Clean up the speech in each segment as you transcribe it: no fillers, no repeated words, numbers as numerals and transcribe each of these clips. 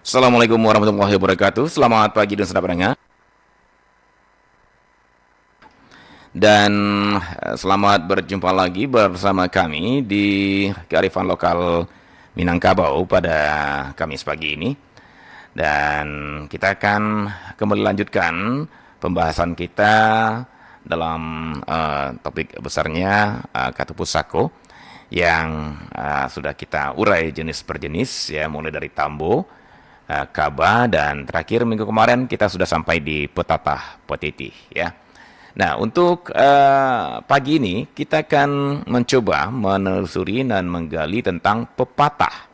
Assalamualaikum warahmatullahi wabarakatuh. Selamat pagi dan selamat pendengar. Dan selamat berjumpa lagi bersama kami di kearifan lokal Minangkabau pada Kamis pagi ini. Dan kita akan kembali lanjutkan pembahasan kita dalam topik besarnya kata pusako yang sudah kita urai jenis per jenis ya, mulai dari tambo, kaba, dan terakhir minggu kemarin kita sudah sampai di petatah petitih ya. Nah, untuk pagi ini kita akan mencoba menelusuri dan menggali tentang pepatah.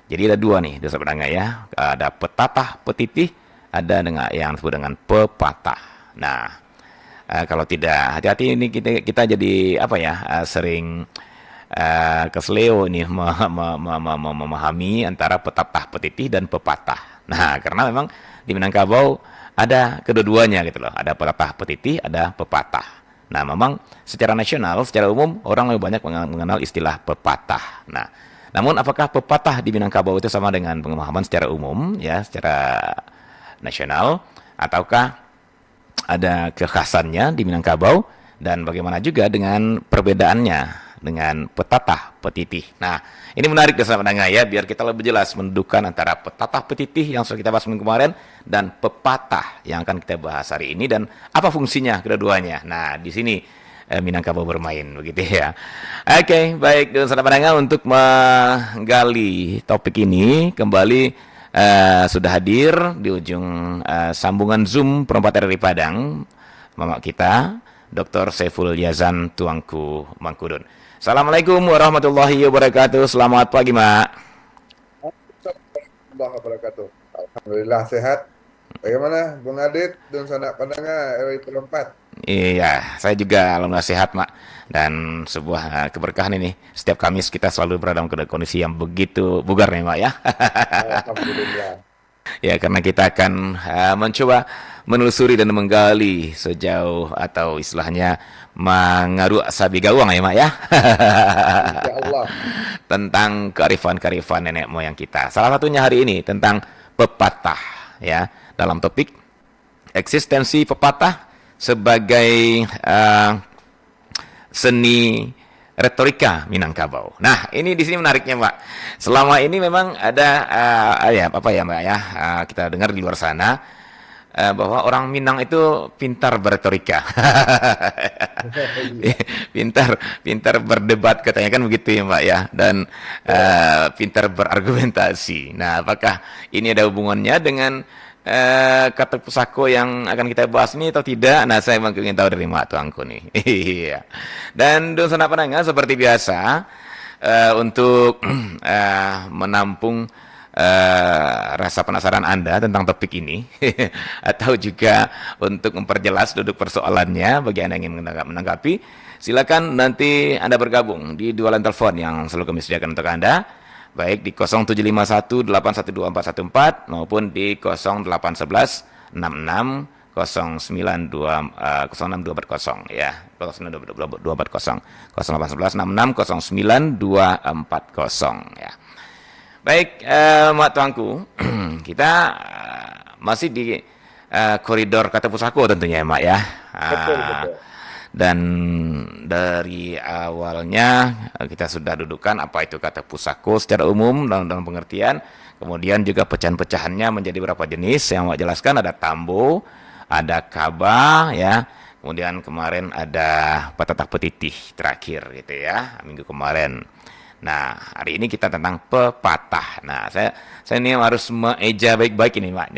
Jadi ada dua nih, dosa pendengar ya. Ada petatah petitih, ada dengan yang disebut dengan pepatah. Nah, kalau tidak hati-hati ini kita jadi apa ya? Sering kesleo nih memahami antara petatah petitih dan pepatah. Nah, karena memang di Minangkabau ada kedua-duanya gitu loh. Ada petatah petitih, ada pepatah. Nah, memang secara nasional, secara umum orang lebih banyak mengenal istilah pepatah. Nah, namun apakah pepatah di Minangkabau itu sama dengan pemahaman secara umum ya, secara nasional, ataukah ada kekhasannya di Minangkabau, dan bagaimana juga dengan perbedaannya dengan petatah petitih. Nah, ini menarik ya sahabat pendengar ya, biar kita lebih jelas mendudukan antara petatah petitih yang sudah kita bahas minggu kemarin dan pepatah yang akan kita bahas hari ini dan apa fungsinya kedua-duanya. Nah, di sini Minangkabau bermain begitu ya. Oke, baik sahabat pendengar, untuk menggali topik ini kembali sudah hadir di ujung sambungan Zoom perempat dari Padang, Mama kita Dr. Saiful Yazan Tuanku Mangkudun. Assalamualaikum warahmatullahi wabarakatuh. Selamat pagi, Mak. Warahmatullahi wabarakatuh. Alhamdulillah sehat. Bagaimana Bung Adit dan sanak pandangan RW 4? Iya, saya juga alhamdulillah sehat, Mak. Dan sebuah keberkahan ini. Setiap Kamis kita selalu berada dalam kondisi yang begitu bugar nih, Mak ya. Alhamdulillah. Ya, karena kita akan mencoba menelusuri dan menggali sejauh atau istilahnya mengaruk sabi gawang ya, Mak ya. Insya Allah. Tentang kearifan-kearifan nenek moyang kita. Salah satunya hari ini tentang pepatah ya. Dalam topik eksistensi pepatah sebagai seni retorika Minangkabau. Nah, ini di sini menariknya, Mbak. Selama ini memang ada ya apa ya, Mbak ya, kita dengar di luar sana bahwa orang Minang itu pintar berretorika. pintar berdebat katanya kan begitu ya, Mbak ya, dan pintar berargumentasi. Nah, apakah ini ada hubungannya dengan kata pusako yang akan kita bahas ini atau tidak? Nah, saya ingin tahu dari Mak Tuanku nih. Iya. Dan sanak pendengar, seperti biasa untuk menampung rasa penasaran Anda tentang topik ini atau juga untuk memperjelas duduk persoalannya bagi Anda yang ingin menanggapi, silakan nanti Anda bergabung di dua line telepon yang selalu kami sediakan untuk Anda, baik di 0751812414 maupun di 08186609240 ya, 09240 081166092440 ya. Baik, Mak Tuanku, kita masih di koridor kata pusako tentunya ya, Mak ya. Betul, betul. Dan dari awalnya kita sudah dudukan apa itu kata pusako secara umum dalam pengertian, kemudian juga pecahan-pecahannya menjadi beberapa jenis yang Mak jelaskan. Ada tambo, ada kaba ya, kemudian kemarin ada petatah petitih terakhir gitu ya, minggu kemarin. Nah, hari ini kita tentang pepatah. Nah, saya ini harus mengeja baik-baik ini, Pak.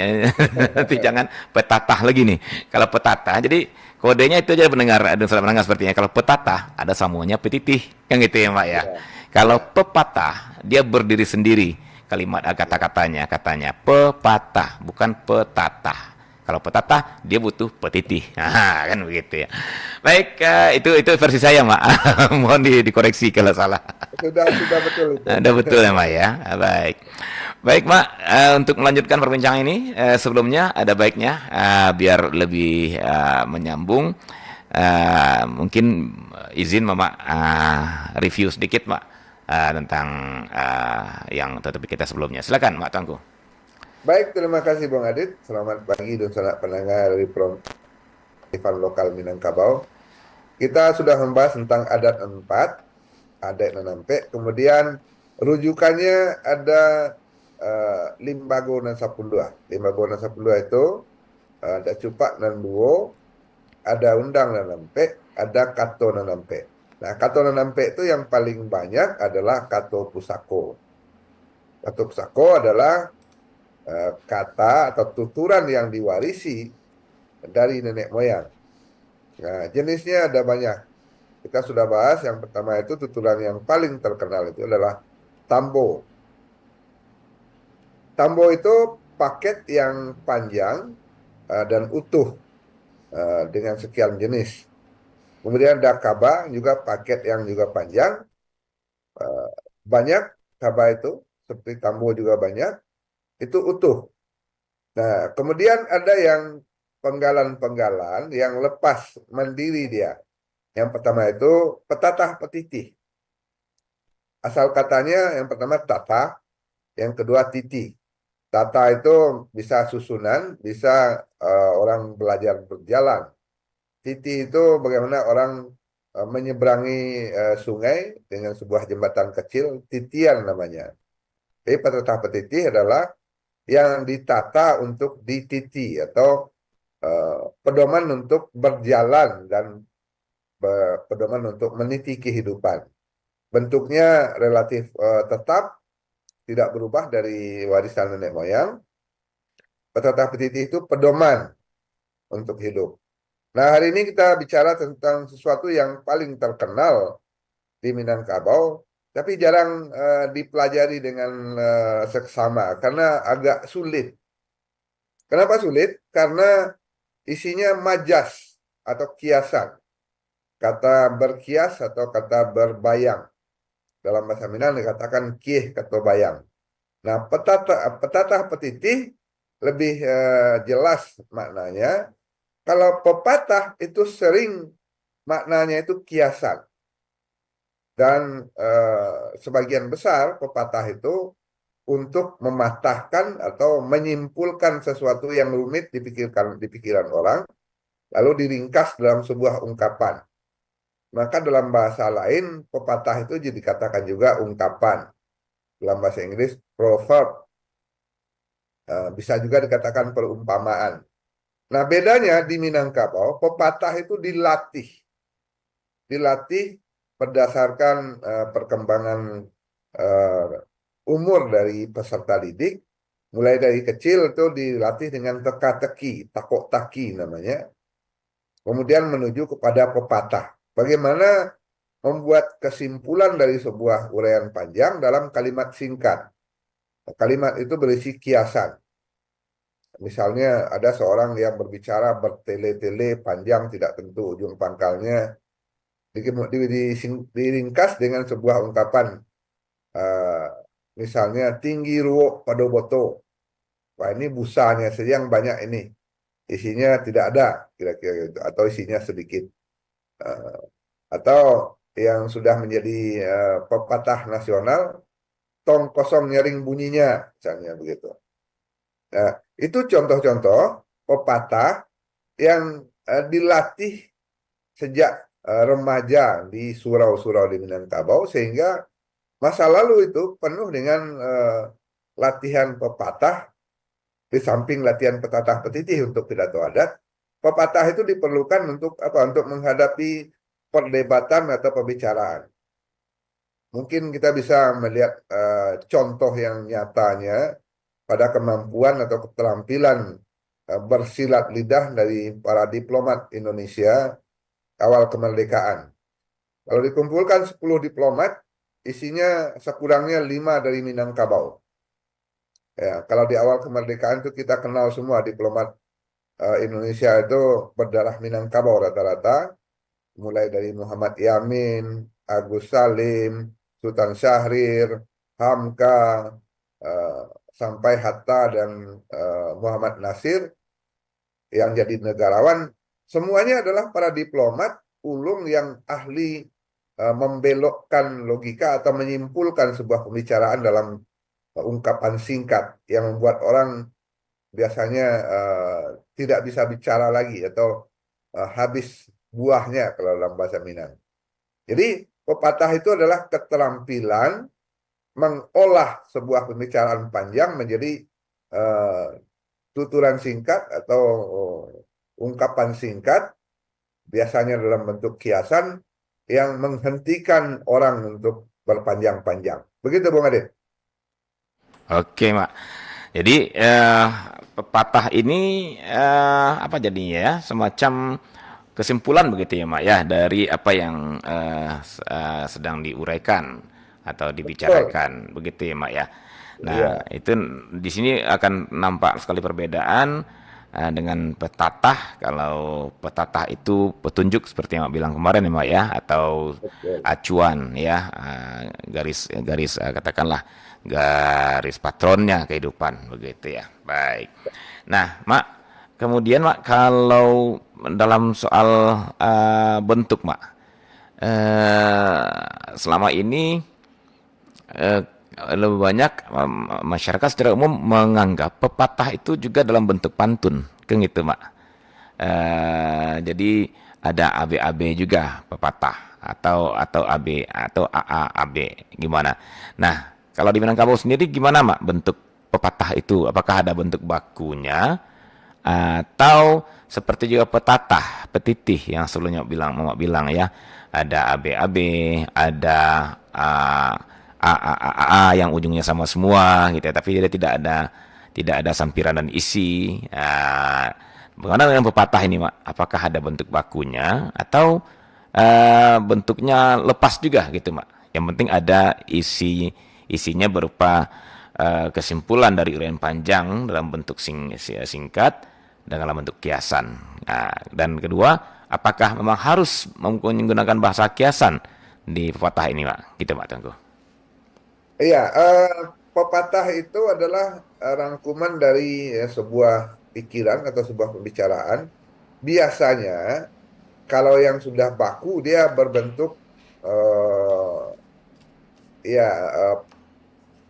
Nanti jangan petatah lagi nih. Kalau petatah, jadi kodenya itu aja pendengar, ada salah pendengar sepertinya. Kalau petatah, ada sambungannya petitih, kan gitu ya, Pak ya. Kalau pepatah, dia berdiri sendiri. Kalimat kata-katanya, katanya pepatah, bukan petatah. Kalau petatah, dia butuh petitih. Nah, kan begitu ya. Baik, itu versi saya, Mak. Mohon dikoreksi kalau salah. Sudah betul itu. Ada betul ya, Mak ya. Baik. Baik, Mak, untuk melanjutkan perbincangan ini, sebelumnya ada baiknya biar lebih menyambung, mungkin izin Mama review sedikit, Mak, tentang yang topik kita sebelumnya. Silakan, Mak Tuanku. Baik, terima kasih Bung Adit. Selamat pagi dan selamat pendengar dari Program Lokal Minangkabau. Kita sudah membahas tentang adat empat, adat Nanampe. Kemudian rujukannya ada Limbago dan Sapundua. Limbago dan Sapundua itu ada Cupak dan Duo, ada Undang dan Nampe, ada Kato dan Nampe. Nah, Kato dan Nampe itu yang paling banyak adalah Kato Pusako. Kato Pusako adalah kata atau tuturan yang diwarisi dari nenek moyang. Nah, jenisnya ada banyak. Kita sudah bahas yang pertama itu tuturan yang paling terkenal itu adalah tambo. Tambo itu paket yang panjang dan utuh dengan sekian jenis. Kemudian ada kaba juga paket yang juga panjang. Uh, Banyak kaba itu, seperti tambo juga banyak, itu utuh. Nah, kemudian ada yang penggalan-penggalan yang lepas mandiri dia. Yang pertama itu petatah petitih. Asal katanya yang pertama tata, yang kedua titi. Tata itu bisa susunan, bisa orang belajar berjalan. Titi itu bagaimana orang menyeberangi sungai dengan sebuah jembatan kecil, titian namanya. Tapi petatah petitih adalah yang ditata untuk dititi atau pedoman untuk berjalan dan pedoman untuk meniti kehidupan. Bentuknya relatif tetap, tidak berubah dari warisan nenek moyang. Petatah petitih itu pedoman untuk hidup. Nah, hari ini kita bicara tentang sesuatu yang paling terkenal di Minangkabau, tapi jarang dipelajari dengan seksama karena agak sulit. Kenapa sulit? Karena isinya majas atau kiasan. Kata berkias atau kata berbayang. Dalam bahasa Minang dikatakan kieh atau bayang. Nah, petatah petitih lebih jelas maknanya. Kalau pepatah itu sering maknanya itu kiasan. Dan sebagian besar pepatah itu untuk mematahkan atau menyimpulkan sesuatu yang rumit di pikiran orang, lalu diringkas dalam sebuah ungkapan. Maka dalam bahasa lain, pepatah itu jadi dikatakan juga ungkapan. Dalam bahasa Inggris, proverb. Bisa juga dikatakan perumpamaan. Nah, bedanya di Minangkabau, pepatah itu dilatih. Dilatih berdasarkan perkembangan umur dari peserta didik. Mulai dari kecil itu dilatih dengan teka-teki, takok-taki namanya. Kemudian menuju kepada pepatah. Bagaimana membuat kesimpulan dari sebuah uraian panjang dalam kalimat singkat. Kalimat itu berisi kiasan. Misalnya ada seorang yang berbicara bertele-tele panjang tidak tentu ujung pangkalnya diringkas dengan sebuah ungkapan. Uh, Misalnya tinggi ruo padoboto. Wah, ini busanya saja yang banyak ini. Isinya tidak ada kira-kira gitu atau isinya sedikit. Uh, atau yang sudah menjadi pepatah nasional, tong kosong nyaring bunyinya, misalnya begitu. Nah, itu contoh-contoh pepatah yang dilatih sejak remaja di surau-surau di Minangkabau sehingga masa lalu itu penuh dengan latihan pepatah di samping latihan petatah petitih untuk pidato adat. Pepatah itu diperlukan untuk apa? Untuk menghadapi perdebatan atau pembicaraan. Mungkin kita bisa melihat contoh yang nyatanya pada kemampuan atau keterampilan bersilat lidah dari para diplomat Indonesia awal kemerdekaan. Kalau dikumpulkan 10 diplomat, isinya sekurangnya 5 dari Minangkabau. Ya, kalau di awal kemerdekaan itu kita kenal semua diplomat Indonesia itu berdarah Minangkabau rata-rata, mulai dari Muhammad Yamin, Agus Salim, Sultan Syahrir, Hamka, eh, sampai Hatta dan Muhammad Nasir yang jadi negarawan, semuanya adalah para diplomat ulung yang ahli membelokkan logika atau menyimpulkan sebuah pembicaraan dalam ungkapan singkat yang membuat orang biasanya tidak bisa bicara lagi atau habis buahnya kalau dalam bahasa Minang. Jadi pepatah itu adalah keterampilan mengolah sebuah pembicaraan panjang menjadi eh, tuturan singkat atau ungkapan singkat, biasanya dalam bentuk kiasan yang menghentikan orang untuk berpanjang-panjang. Begitu, Bung Adit. Oke, Mak. Jadi pepatah ini apa jadinya ya? Semacam kesimpulan begitu ya, Mak ya, dari apa yang sedang diuraikan atau Betul. dibicarakan begitu ya, Mak ya. Nah, Iya, itu di sini akan nampak sekali perbedaan dengan petatah. Kalau petatah itu petunjuk seperti yang Mak bilang kemarin ya, Mak ya, atau betul. acuan ya, garis garis katakanlah garis patronnya kehidupan begitu ya. Baik. Nah, Mak, kemudian Mak kalau dalam soal bentuk Mak, eh, selama ini eh, lebih banyak masyarakat secara umum menganggap pepatah itu juga dalam bentuk pantun, kan gitu Mak. Jadi ada AB-AB juga pepatah atau AB atau AA-AB gimana. Nah, kalau di Minangkabau sendiri gimana Mak bentuk pepatah itu? Apakah ada bentuk bakunya atau seperti juga petatah, petitih yang sebelumnya Mama bilang ya, ada AB-AB, ada uh, A yang ujungnya sama semua gitu ya, tapi dia tidak ada sampiran dan isi. Bagaimana dengan pepatah ini, Mak? Apakah ada bentuk bakunya atau bentuknya lepas juga gitu, Mak? Yang penting ada isinya berupa kesimpulan dari uraian panjang dalam bentuk singkat dan dalam bentuk kiasan. Nah, dan kedua, apakah memang harus menggunakan bahasa kiasan di pepatah ini, Mak? Gitu, Mak Tengku. Iya, pepatah itu adalah rangkuman dari sebuah pikiran atau sebuah pembicaraan. Biasanya kalau yang sudah baku dia berbentuk ya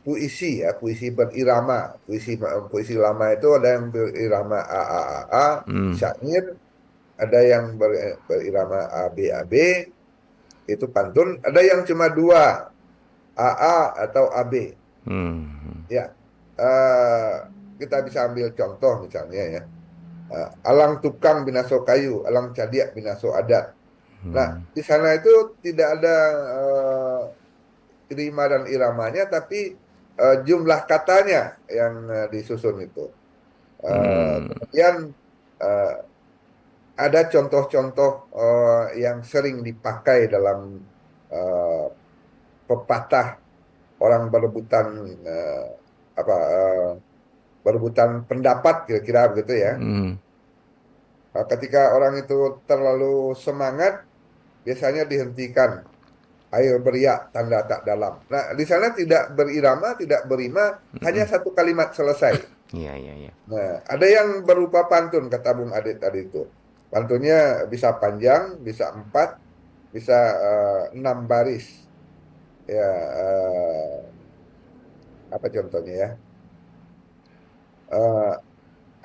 puisi ya, puisi berirama. Puisi lama itu ada yang berirama A, Hmm. syair, ada yang berirama AB, itu pantun, ada yang cuma dua, AA atau AB. Hmm. Ya, eh, kita bisa ambil contoh misalnya ya. Alang tukang binaso kayu, alang cadiak binaso adat. Nah, di sana itu tidak ada rima dan iramanya, tapi jumlah katanya yang disusun itu. Hmm. Kemudian eh, ada contoh-contoh yang sering dipakai dalam eh, pepatah orang berebutan eh, apa berebutan pendapat kira-kira begitu ya. Hmm. Ketika orang itu terlalu semangat, biasanya dihentikan. Air beriak, tanda tak dalam. Nah, di sana tidak berirama, tidak berima, hanya satu kalimat selesai. Iya, iya, iya. Nah, ada yang berupa pantun, kata Bung Adit tadi itu. Pantunnya bisa panjang, bisa empat, bisa 6 baris. Ya, apa contohnya ya?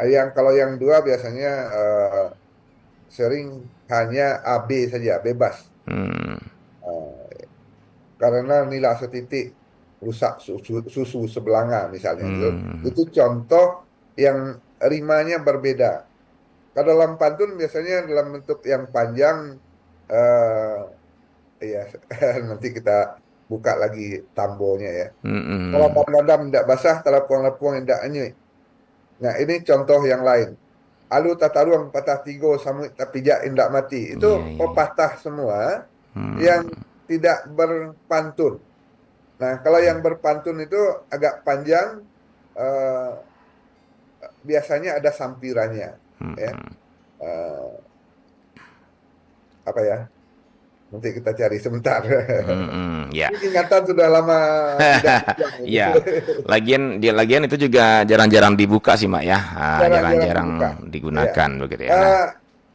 Yang kalau yang dua biasanya sering hanya AB saja, bebas. Hmm. Eh, karena nilai setitik rusak susu sebelanga misalnya gitu. Hmm. Itu contoh yang rimanya berbeda. Kalau dalam pantun biasanya dalam bentuk yang panjang, ya nanti kita buka lagi tambonya ya. Kalau Hmm. dadam tidak basah, terapuang-lapuang tidak anyui. Nah ini contoh yang lain. Alu tataruang patah tigo samui tapijak indak mati. Itu Iya, iya, iya. pepatah semua yang tidak berpantun. Nah, kalau yang berpantun itu agak panjang, eh, biasanya ada sampirannya, ya. Eh, apa ya? Nanti kita cari sebentar. Ya. Ini ingatan sudah lama tidak pegang ini. Iya. Lagian itu juga jarang-jarang dibuka sih, Mak ya. Jarang-jarang Jarang-jarang dibuka. Ya. digunakan begitu ya. Nah, Eh,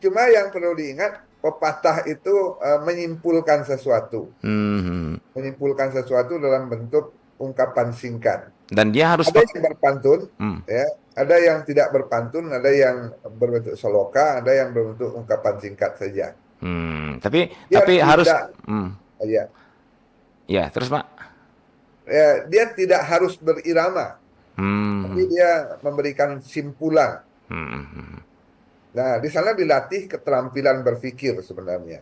cuma yang perlu diingat, pepatah itu menyimpulkan sesuatu. hmm. Menyimpulkan sesuatu dalam bentuk ungkapan singkat. Dan dia harus Ada yang berpantun, hmm, ya, ada yang tidak berpantun, ada yang berbentuk soloka, ada yang berbentuk ungkapan singkat saja. tapi Dia harus tidak, ya, ya terus Pak. dia tidak harus berirama, tapi Hmm, dia memberikan simpulan. hmm, hmm, Nah, di sana dilatih keterampilan berpikir sebenarnya.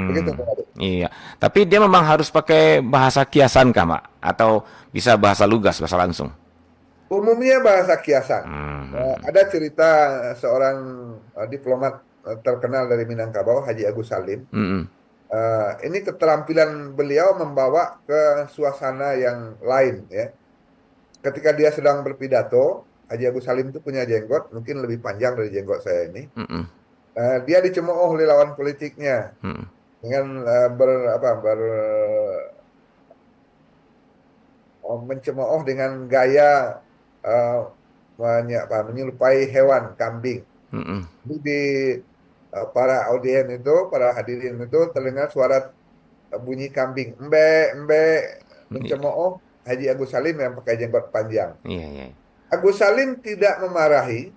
Begitu, hmm. Bung Ade. Iya, tapi dia memang harus pakai bahasa kiasan kah, Mak? Atau bisa bahasa lugas, bahasa langsung? Umumnya bahasa kiasan. Hmm, Ada cerita seorang diplomat terkenal dari Minangkabau, Haji Agus Salim. hmm, Ini keterampilan beliau membawa ke suasana yang lain, ya. Ketika dia sedang berpidato, Haji Agus Salim itu punya jenggot, mungkin lebih panjang dari jenggot saya ini. hmm, hmm, Dia dicemooh oleh lawan politiknya hmm, dengan mencemooh dengan gaya eh, menyerupai hewan kambing. hmm, hmm, Jadi para audien itu, para hadirin itu terdengar suara bunyi kambing, embe, embe, iya, mencemooh Haji Agus Salim yang pakai jenggot panjang. iya, iya. Agus Salim tidak memarahi,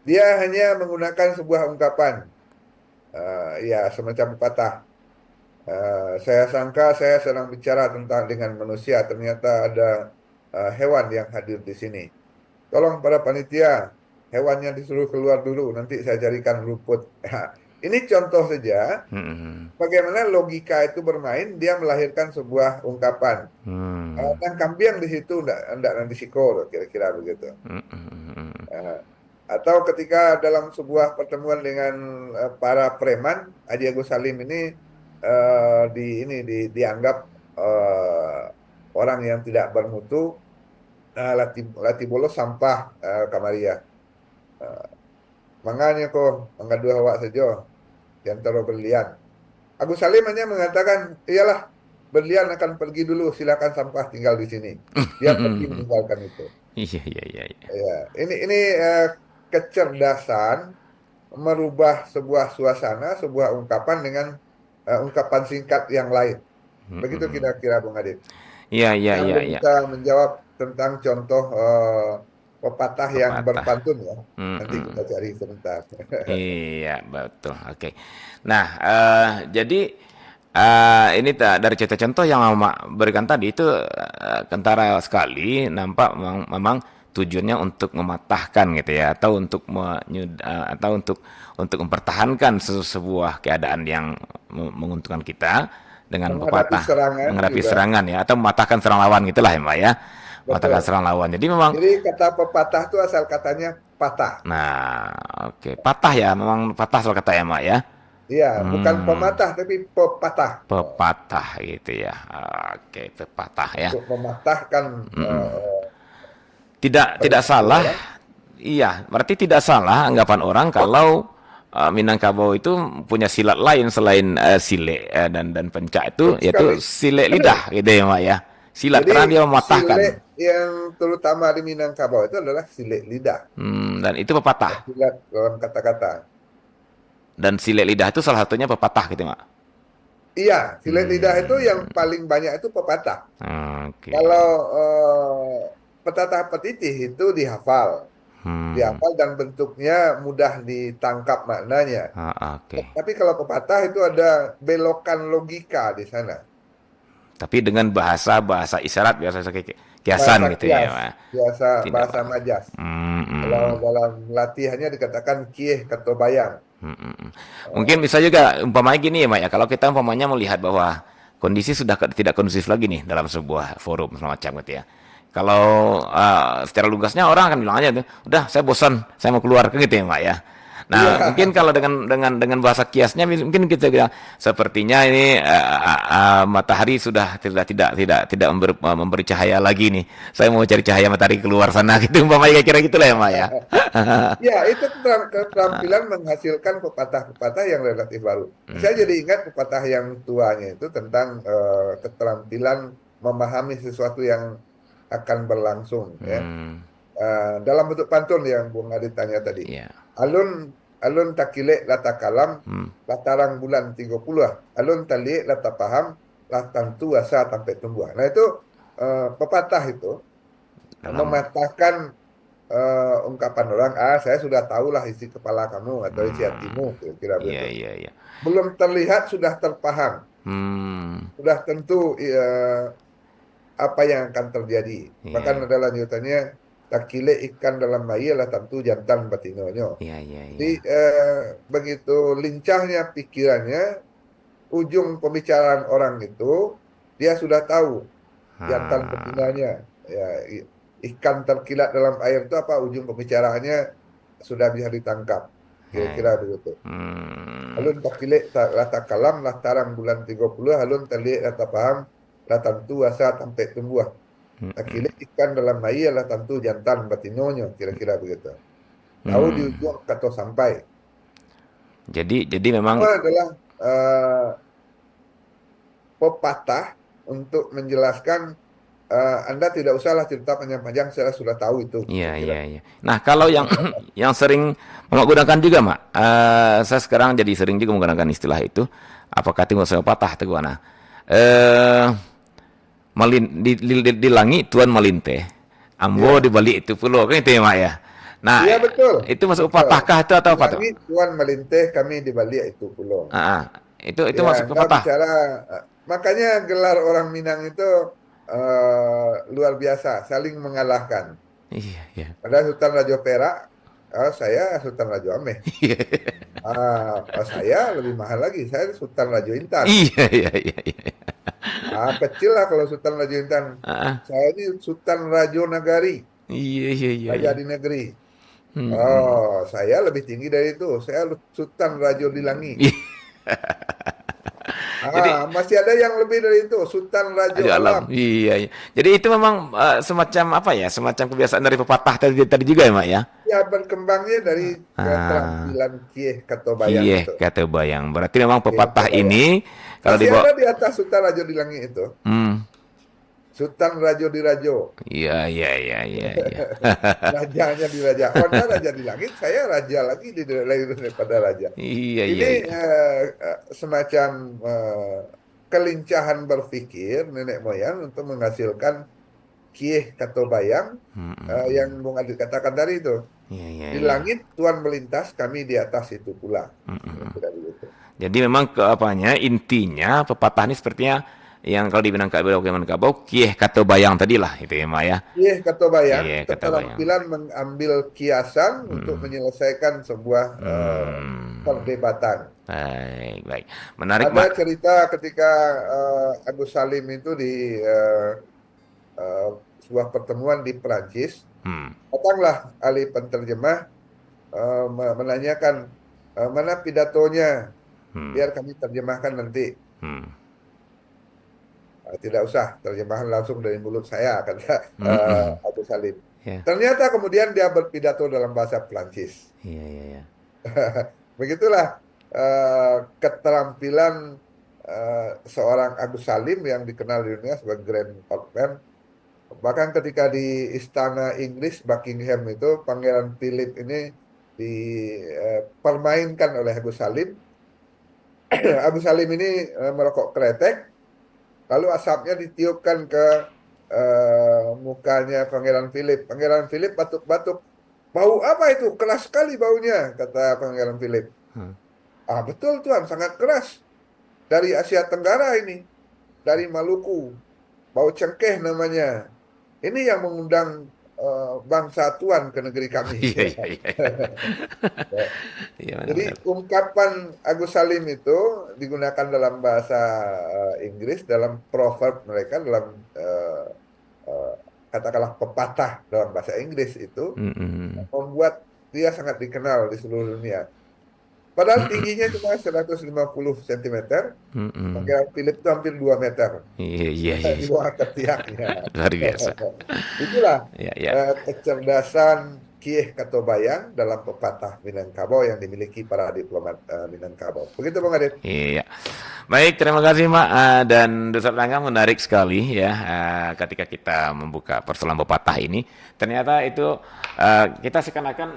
dia hanya menggunakan sebuah ungkapan, ya semacam pepatah. Saya sangka saya sedang bicara tentang dengan manusia, ternyata ada hewan yang hadir di sini. Tolong para panitia, hewannya disuruh keluar dulu, nanti saya carikan rumput. Ini contoh saja Hmm, hmm, bagaimana logika itu bermain, dia melahirkan sebuah ungkapan. hmm, Dan kambing di situ enggak nanti sikor, kira-kira begitu. hmm, hmm, hmm, Eh, atau ketika dalam sebuah pertemuan dengan para preman, Haji Agus Salim ini dianggap orang yang tidak bermutu, lati bolos sampah Kamaria. Eh, Manganya kok mangga dua awak saja yang taruh berlian. Agus Salim hanya mengatakan, iyalah berlian akan pergi dulu, silakan sampah tinggal di sini. Dia pergi hmm. meninggalkan itu. Iya, iya, iya, iya. Ya, ini kecerdasan merubah sebuah suasana, sebuah ungkapan dengan ungkapan singkat yang lain. Hmm, Begitu hmm. kira-kira Bung Adit. Iya, iya, Yang iya, belum iya. bisa menjawab tentang contoh pepatah yang Pepatah. berpantun, ya. Hmm, Nanti hmm. kita cari sebentar. Iya, betul. Oke. Nah, jadi ini dari contoh-contoh yang Mama berikan tadi itu kentara sekali, nampak memang tujuannya untuk mematahkan gitu ya, atau untuk atau untuk mempertahankan sebuah keadaan yang menguntungkan kita dengan Menghadapi pepatah, serangan menghadapi juga. serangan ya, atau mematahkan serang lawan gitulah ya, Mbak ya. Mematahkan Betul. serang lawan. Jadi memang, Jadi kata pepatah itu asal katanya patah. nah, oke, patah ya, memang patah soal kata ya, Mbak ya. Iya, bukan Hmm, pematah tapi pepatah. pepatah gitu ya. Oke, pepatah ya. Untuk mematahkan Tidak perilaku salah. orang. Iya, berarti tidak salah anggapan orang kalau Minangkabau itu punya silat lain selain sile dan pencak itu, Betul yaitu sekali. sile lidah gitu ya, Mbak ya. Silat Jadi karena dia sile mematahkan. yang terutama di Minangkabau itu adalah sile lidah. Dan itu pepatah. Silat dalam kata-kata. Dan sile lidah itu salah satunya pepatah gitu, Mbak. Iya, sile lidah itu yang Hmm, paling banyak itu pepatah. oke. Kalau petata petitih itu dihafal. Hmm, Dihafal dan bentuknya mudah ditangkap maknanya. oke. Tapi kalau pepatah itu ada belokan logika di sana. Tapi dengan bahasa isyarat, biasa kiasan Bahasa gitu ya, kias, Pak. biasa Tidak, bahasa Pak. majas. Hmm, Kalau hmm. dalam latihannya dikatakan kieh keto bayang. Mm, mm, mm. Mungkin bisa juga umpamanya gini ya, Mak ya. Kalau kita umpamanya melihat bahwa kondisi sudah tidak kondusif lagi nih dalam sebuah forum semacam gitu ya. Kalau secara lugasnya orang akan bilang aja tuh, udah saya bosan, saya mau keluar kan gitu ya, Mak ya. Iya, Nah, mungkin kalau dengan bahasa kiasnya mungkin kita bilang sepertinya ini matahari sudah tidak memberi cahaya lagi nih. Saya mau cari cahaya matahari keluar sana gitu umpamanya kira-kira gitulah ya, Mak ya. ya itu keterampilan menghasilkan pepatah-pepatah yang relatif baru. Saya jadi ingat pepatah yang tuanya itu tentang keterampilan memahami sesuatu yang akan berlangsung, ya. Hmm, Dalam bentuk pantun yang Bung Adit tanya tadi. ya. Alun alun takile lata kalam, Hmm. latarang bulan 30. Alun talie lata paham, latan asa sampai tumbuh. Nah itu pepatah itu Dalam mematahkan ungkapan orang, saya sudah tahulah isi kepala kamu atau isi hatimu, hmm, kira-kira iya begitu. iya iya. Belum terlihat sudah terpaham, Hmm, sudah tentu apa yang akan terjadi. iya Bahkan iya. ada lanjutannya, takile ikan dalam bayi adalah tentu jantan betinonyo. Iya iya Jadi iya. begitu lincahnya pikirannya, ujung pembicaraan orang itu dia sudah tahu jantan Ah, betinanya. Ya, ikan terkilat dalam air itu apa ujung pembicaraannya sudah bisa ditangkap. iya. Kira-kira begitu. Hmm, Alun takilik lata kalam lah tarang bulan 30 alun telik lata paham lah tentu asa sampai tumbuh. Takilik ikan dalam air adalah tentu jantan betinonyo. Kira-kira begitu. Tahu di hmm. ujung kata sampai. Jadi Itu memang adalah pepatah untuk menjelaskan Anda tidak usahlah cerita panjang-panjang, saya sudah tahu itu. iya Kira-kira. iya iya. Nah, kalau yang yang sering Mama gunakan juga, Mak. Saya sekarang jadi sering juga menggunakan istilah itu. Apakah tunggu saya patah teguh nah. Eh di langit Tuhan melinteh. Ambo di Iya, balik itu pulau kan itu ya, Mak ya. Nah, iya betul, itu masuk betul. patahkah itu atau Di apa tuh? langit Tuhan melinteh, kami di balik itu pulau. Ah, itu Ya, masuk Anda patah. bicara, makanya gelar orang Minang itu luar biasa, saling mengalahkan. Iya, iya. Ada Sultan Raja Perak, saya Sultan Raja Ameh. Saya lebih mahal lagi, saya Sultan Raja Intan. Iya, iya, iya, iya. Kecil lah kalau Sultan Raja Intan. Ah, Saya ini Sultan Raja Nagari, iya, iya, iya, Raja iya. di negeri. Hmm. Saya lebih tinggi dari itu. Saya Sultan Raja di langit. Iya. Jadi Masih ada yang lebih dari itu, Sultan Raja ayo alam. Alam. Iya, iya. Jadi itu memang semacam apa ya? Semacam kebiasaan dari pepatah tadi juga ya, Mak ya? Ya berkembangnya dari Ah, keterampilan Kieh Katobayang iya, itu. kata bayang. Berarti memang Kieh pepatah Katobayang. ini kalau Masih dibawa ada di atas Sultan Raja di langit itu. hmm, Sultan Raja di Rajo. iya, iya, iya, iya, iya. Rajanya di Raja. Oh, Anda Raja di langit, saya Raja lagi di lain daripada Raja. Iya, iya, Ini iya. semacam kelincahan berpikir nenek moyang untuk menghasilkan kieh atau bayang Hmm, hmm, yang hmm. Bung Adit katakan tadi itu. Iya, iya, Di iya. langit Tuhan melintas, kami di atas itu pula. Hmm, hmm, hmm. Kira begitu. Jadi memang ke apanya intinya pepatah ini sepertinya yang kalau di Minangkabau bagaimana Minangkabau kieh kata bayang tadi lah itu ya Mak ya. Kieh kata bayang, Iya kata bayang. keterampilan mengambil kiasan untuk Hmm. menyelesaikan sebuah Hmm. perdebatan. Baik, baik. Menarik, Ada Mak. cerita ketika Agus Salim itu di eh, sebuah pertemuan di Perancis, Hmm. datanglah ahli penterjemah menanyakan mana pidatonya, Hmm. biar kami terjemahkan nanti. Hmm. Tidak usah terjemahan langsung dari mulut saya, kata Hmm. Hmm. Abu Salim. Ya. Ternyata kemudian dia berpidato dalam bahasa Perancis. Iya, iya, iya. Begitulah keterampilan seorang Agus Salim yang dikenal di dunia sebagai Grand Old. Bahkan ketika di istana Inggris Buckingham itu Pangeran Philip ini dipermainkan oleh Agus Salim. Agus Salim ini merokok kretek, lalu asapnya ditiupkan ke mukanya Pangeran Philip. Pangeran Philip batuk-batuk. Bau apa itu? Keras sekali baunya, kata Pangeran Philip. Hmm. Betul Tuan, sangat keras. Dari Asia Tenggara ini, dari Maluku. Bau cengkeh namanya. Ini yang mengundang bangsa Tuan ke negeri kami. Iya, iya, iya. Iya, Jadi benar-benar. ungkapan Agus Salim itu digunakan dalam bahasa Inggris, dalam proverb mereka, dalam eh, eh, katakanlah pepatah dalam bahasa Inggris itu, Hmm. Hmm. membuat dia sangat dikenal di seluruh dunia. Padahal tingginya cuma 150 cm, Hmm. Hmm. Pangeran Philip itu hampir 2 meter Iya, iya, iya. di bawah ketiaknya. Luar biasa. Itulah Ya, ya. kecerdasan, Kieh Katobayang dalam pepatah Minangkabau yang dimiliki para diplomat Minangkabau. Begitu Bang Adit. Iya. Baik, terima kasih Mak. Dan Dr. Rangga menarik sekali ya ketika kita membuka persoalan pepatah ini. Ternyata itu kita seakan-akan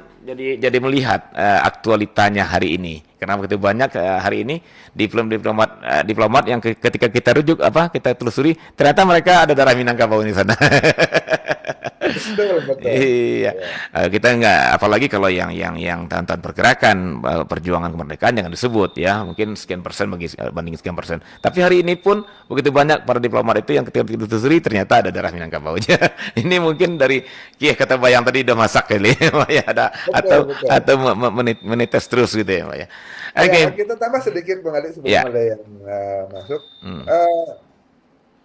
jadi melihat aktualitanya hari ini. Karena begitu banyak hari ini diplomat yang ketika kita rujuk kita telusuri ternyata mereka ada darah Minangkabau di sana. Betul, betul. Iya, Ya. kita nggak, apalagi kalau yang tahun-tahun pergerakan perjuangan kemerdekaan jangan disebut ya, mungkin sekian persen banding sekian persen. Tapi hari ini pun begitu banyak para diplomat itu yang ketika ditelusuri ternyata ada darah Minangkabaunya. Ini mungkin dari Kieh kata Bayang tadi udah masak kali ya, ada Betul, betul. atau menetes terus gitu ya, Pak ya. Ya, Oke, kita tambah sedikit Bang Adit sebelum ya, ada yang masuk. hmm, Eh,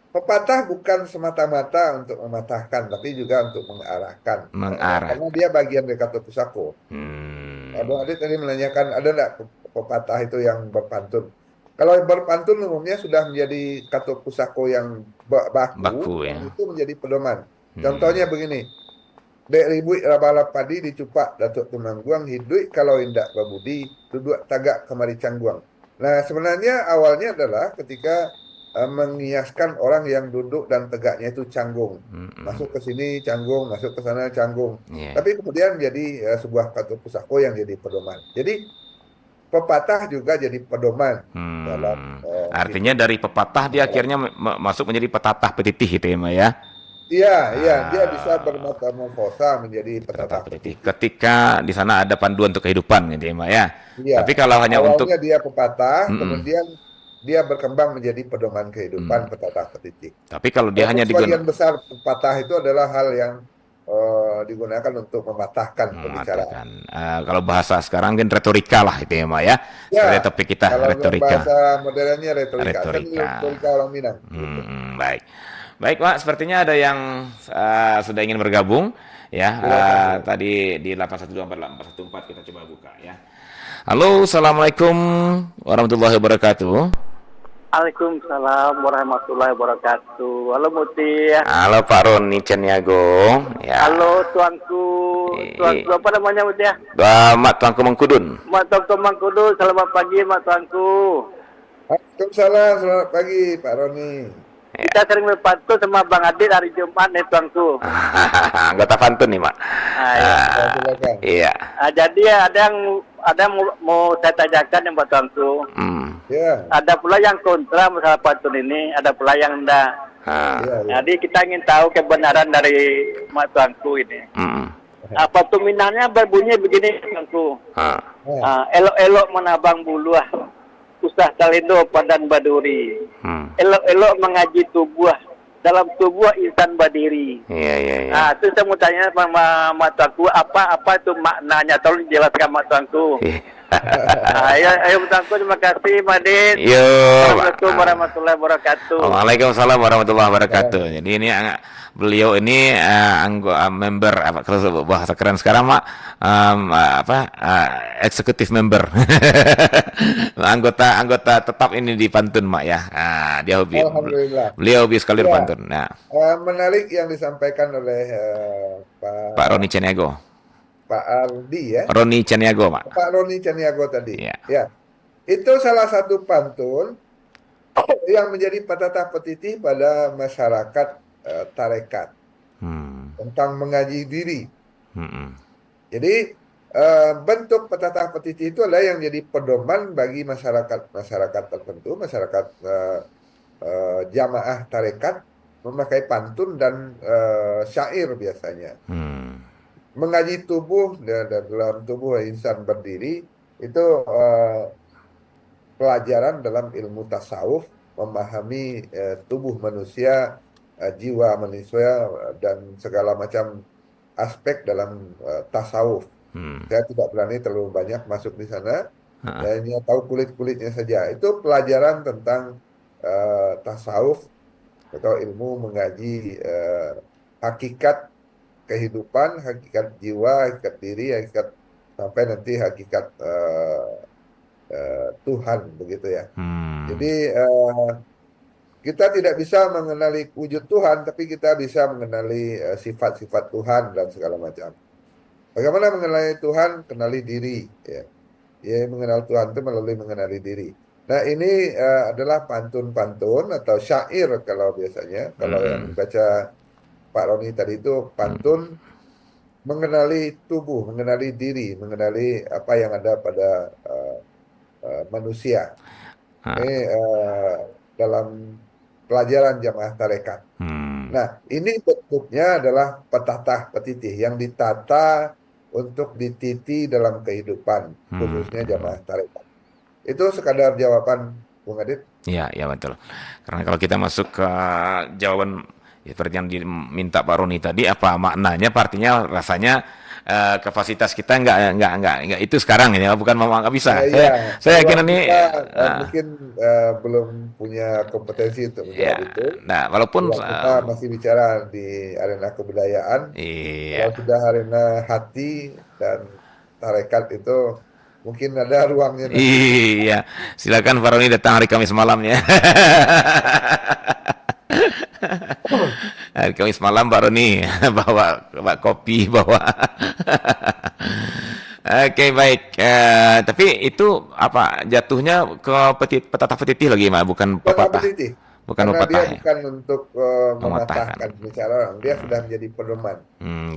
Pepatah bukan semata-mata untuk mematahkan, tapi juga untuk mengarahkan. Karena mengarahkan. dia bagian dari kata pusako. Bang Hmm, Adit tadi menanyakan ada nggak pepatah itu yang berpantun? Kalau yang berpantun umumnya sudah menjadi kata pusako yang baku, baku dan ya. itu menjadi pedoman. Contohnya Hmm, begini, dek ribut rabalap padi dicupak Datuk Tumangguang hidup kalau indak babudi duduk tagak kemari cangguang. Nah sebenarnya awalnya adalah ketika mengiaskan orang yang duduk dan tegaknya itu canggung. Masuk ke sini canggung, masuk ke sana canggung. ya. Tapi kemudian jadi sebuah kata pusako yang jadi pedoman. Jadi pepatah juga jadi pedoman dalam Artinya hidup. dari pepatah dia akhirnya masuk menjadi petatah petitih gitu ya, Mbak ya. Iya, iya, dia bisa Ah, bermetamorfosa menjadi petatah petatah petitih. petiti. Ketika di sana ada panduan untuk kehidupan gitu ya, Mbak ya. Iya, Tapi kalau hanya awalnya untuk dia pepatah, mm-mm, kemudian dia berkembang menjadi pedoman kehidupan mm. petata petiti. Tapi kalau dia Walaupun hanya sebagian digunakan besar pepatah itu adalah hal yang digunakan untuk mematahkan pembicaraan. mengatakan kalau bahasa sekarang kan retorika lah itu ya, Mbak ya. Ya, Seperti topik kita kalau retorika. bahasa modernnya retorika, seni Retorika. retorika orang Minang, gitu. Baik. Baik, Pak. Sepertinya ada yang sudah ingin bergabung. Ya, Silakan, silakan. tadi di 8124414 kita coba buka ya. Halo, assalamualaikum warahmatullahi wabarakatuh. Waalaikumsalam warahmatullahi wabarakatuh. Halo Muti. Halo Pak Roni Caniago. Ya, Halo tuanku. Tuanku apa namanya Muti ya? Mak Tuanku Mengkudun. Mak Tuanku Mangkudu. Selamat pagi Mak Tuanku. Waalaikumsalam, selamat pagi Pak Roni. Kita sering berpantun sama Bang Adit hari Jumat nih Tuanku. Anggota pantun nih, Mak. Ya. Ya, silakan. Iya. Jadi ada yang mau saya tanyakan ya Mak Tuanku. Hmm. Ya, Ada pula yang kontra masalah pantun ini. Ada pula yang enggak. Ah. ya, ya. Jadi kita ingin tahu kebenaran dari Mak Tuanku ini. Hmm. Pantun Minangnya berbunyi begini Tuanku. Ah. Nah, Elok-elok menabang bulu usah talindo padan baduri. Hmm. Elok-elok mengaji tubuh dalam tubuh insan berdiri. Iya, iya, iya. Nah, itu saya mau tanya sama mataku apa itu maknanya, tolong dijelaskan mataku. Ayo mataku, terima kasih Madin. Yo, Assalamualaikum warahmatullahi wabarakatuh. Waalaikumsalam warahmatullahi wabarakatuh. Jadi ini beliau ini member kalau bahasa keren sekarang Mak eksekutif member anggota tetap ini di pantun Mak ya. Dia hobi Alhamdulillah. beliau hobi sekali Ya, berpantun. Nah, menarik yang disampaikan oleh Pak Roni Caniago. Pak Ardi ya, Roni Caniago Mak. Pak Roni Caniago tadi. Ya. Ya, itu salah satu pantun yang menjadi patah petiti pada masyarakat tarekat Hmm. tentang mengaji diri. Hmm. Jadi bentuk petata petiti itu adalah yang jadi pedoman bagi masyarakat tertentu, masyarakat jamaah tarekat memakai pantun dan syair biasanya. Hmm. Mengaji tubuh dan dalam tubuh insan berdiri itu pelajaran dalam ilmu tasawuf memahami tubuh manusia, jiwa manusia dan segala macam aspek dalam tasawuf. Hmm. Saya tidak berani terlalu banyak masuk di sana. Ah. Saya hanya tahu kulit-kulitnya saja. Itu pelajaran tentang tasawuf atau ilmu mengaji hakikat kehidupan, hakikat jiwa, hakikat diri, hakikat sampai nanti hakikat Tuhan begitu ya. Hmm. Jadi kita tidak bisa mengenali wujud Tuhan, tapi kita bisa mengenali sifat-sifat Tuhan dan segala macam. Bagaimana mengenali Tuhan? Kenali diri. Ya. Ya, mengenal Tuhan itu melalui mengenali diri. Nah, ini adalah pantun-pantun atau syair kalau biasanya. Kalau yang Mm-mm. dibaca Pak Roni tadi itu pantun mengenali tubuh, mengenali diri, mengenali apa yang ada pada eh, manusia. Ini Ah, dalam pelajaran jamaah tarekat. hmm. Nah, ini bentuknya adalah petatah petitih yang ditata untuk dititi dalam kehidupan, khususnya Hmm. jamaah tarekat. Itu sekadar jawaban Bung Adit. Ya, ya betul. Karena kalau kita masuk ke jawaban seperti yang diminta Pak Roni tadi, apa maknanya? Pak, artinya rasanya kapasitas kita nggak itu sekarang ini, bukan memang nggak bisa. Ya, Saya ruang yakin ini kita mungkin belum punya kompetensi untuk menjawab ya. itu. Nah, walaupun Ruang kita masih bicara di arena kebudayaan. iya. Kalau sudah arena hati dan tarekat itu mungkin ada ruangnya nanti. Iya, silakan Pak Roni datang hari Kamis malamnya. Hari Kamis malam Pak Roni bawa kopi, bawa. Oke, baik. Tapi itu apa jatuhnya ke petata petitih lagi, Mak, bukan Bukan pepatah. kompetitif, Bukan karena dia pepatah ya. bukan untuk Mematahkan. mematahkan bicara orang, dia sudah menjadi pedoman.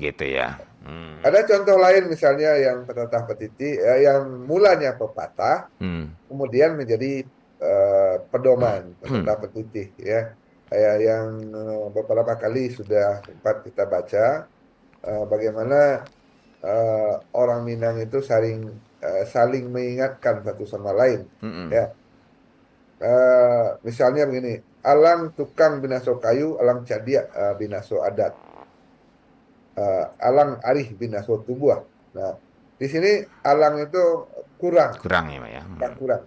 Gitu ya. Hmm. Ada contoh lain misalnya yang petatah petiti, yang mulanya pepatah, Hmm. kemudian menjadi pedoman petatah petitih ya. Kayak yang beberapa kali sudah sempat kita baca, bagaimana orang Minang itu saling mengingatkan satu sama lain. Hmm. Ya, misalnya begini, alang tukang binaso kayu, alang cadia binaso adat, alang arih binaso tubuh. Nah, di sini alang itu kurang, Kurang ya, Mak ya. tak kurang.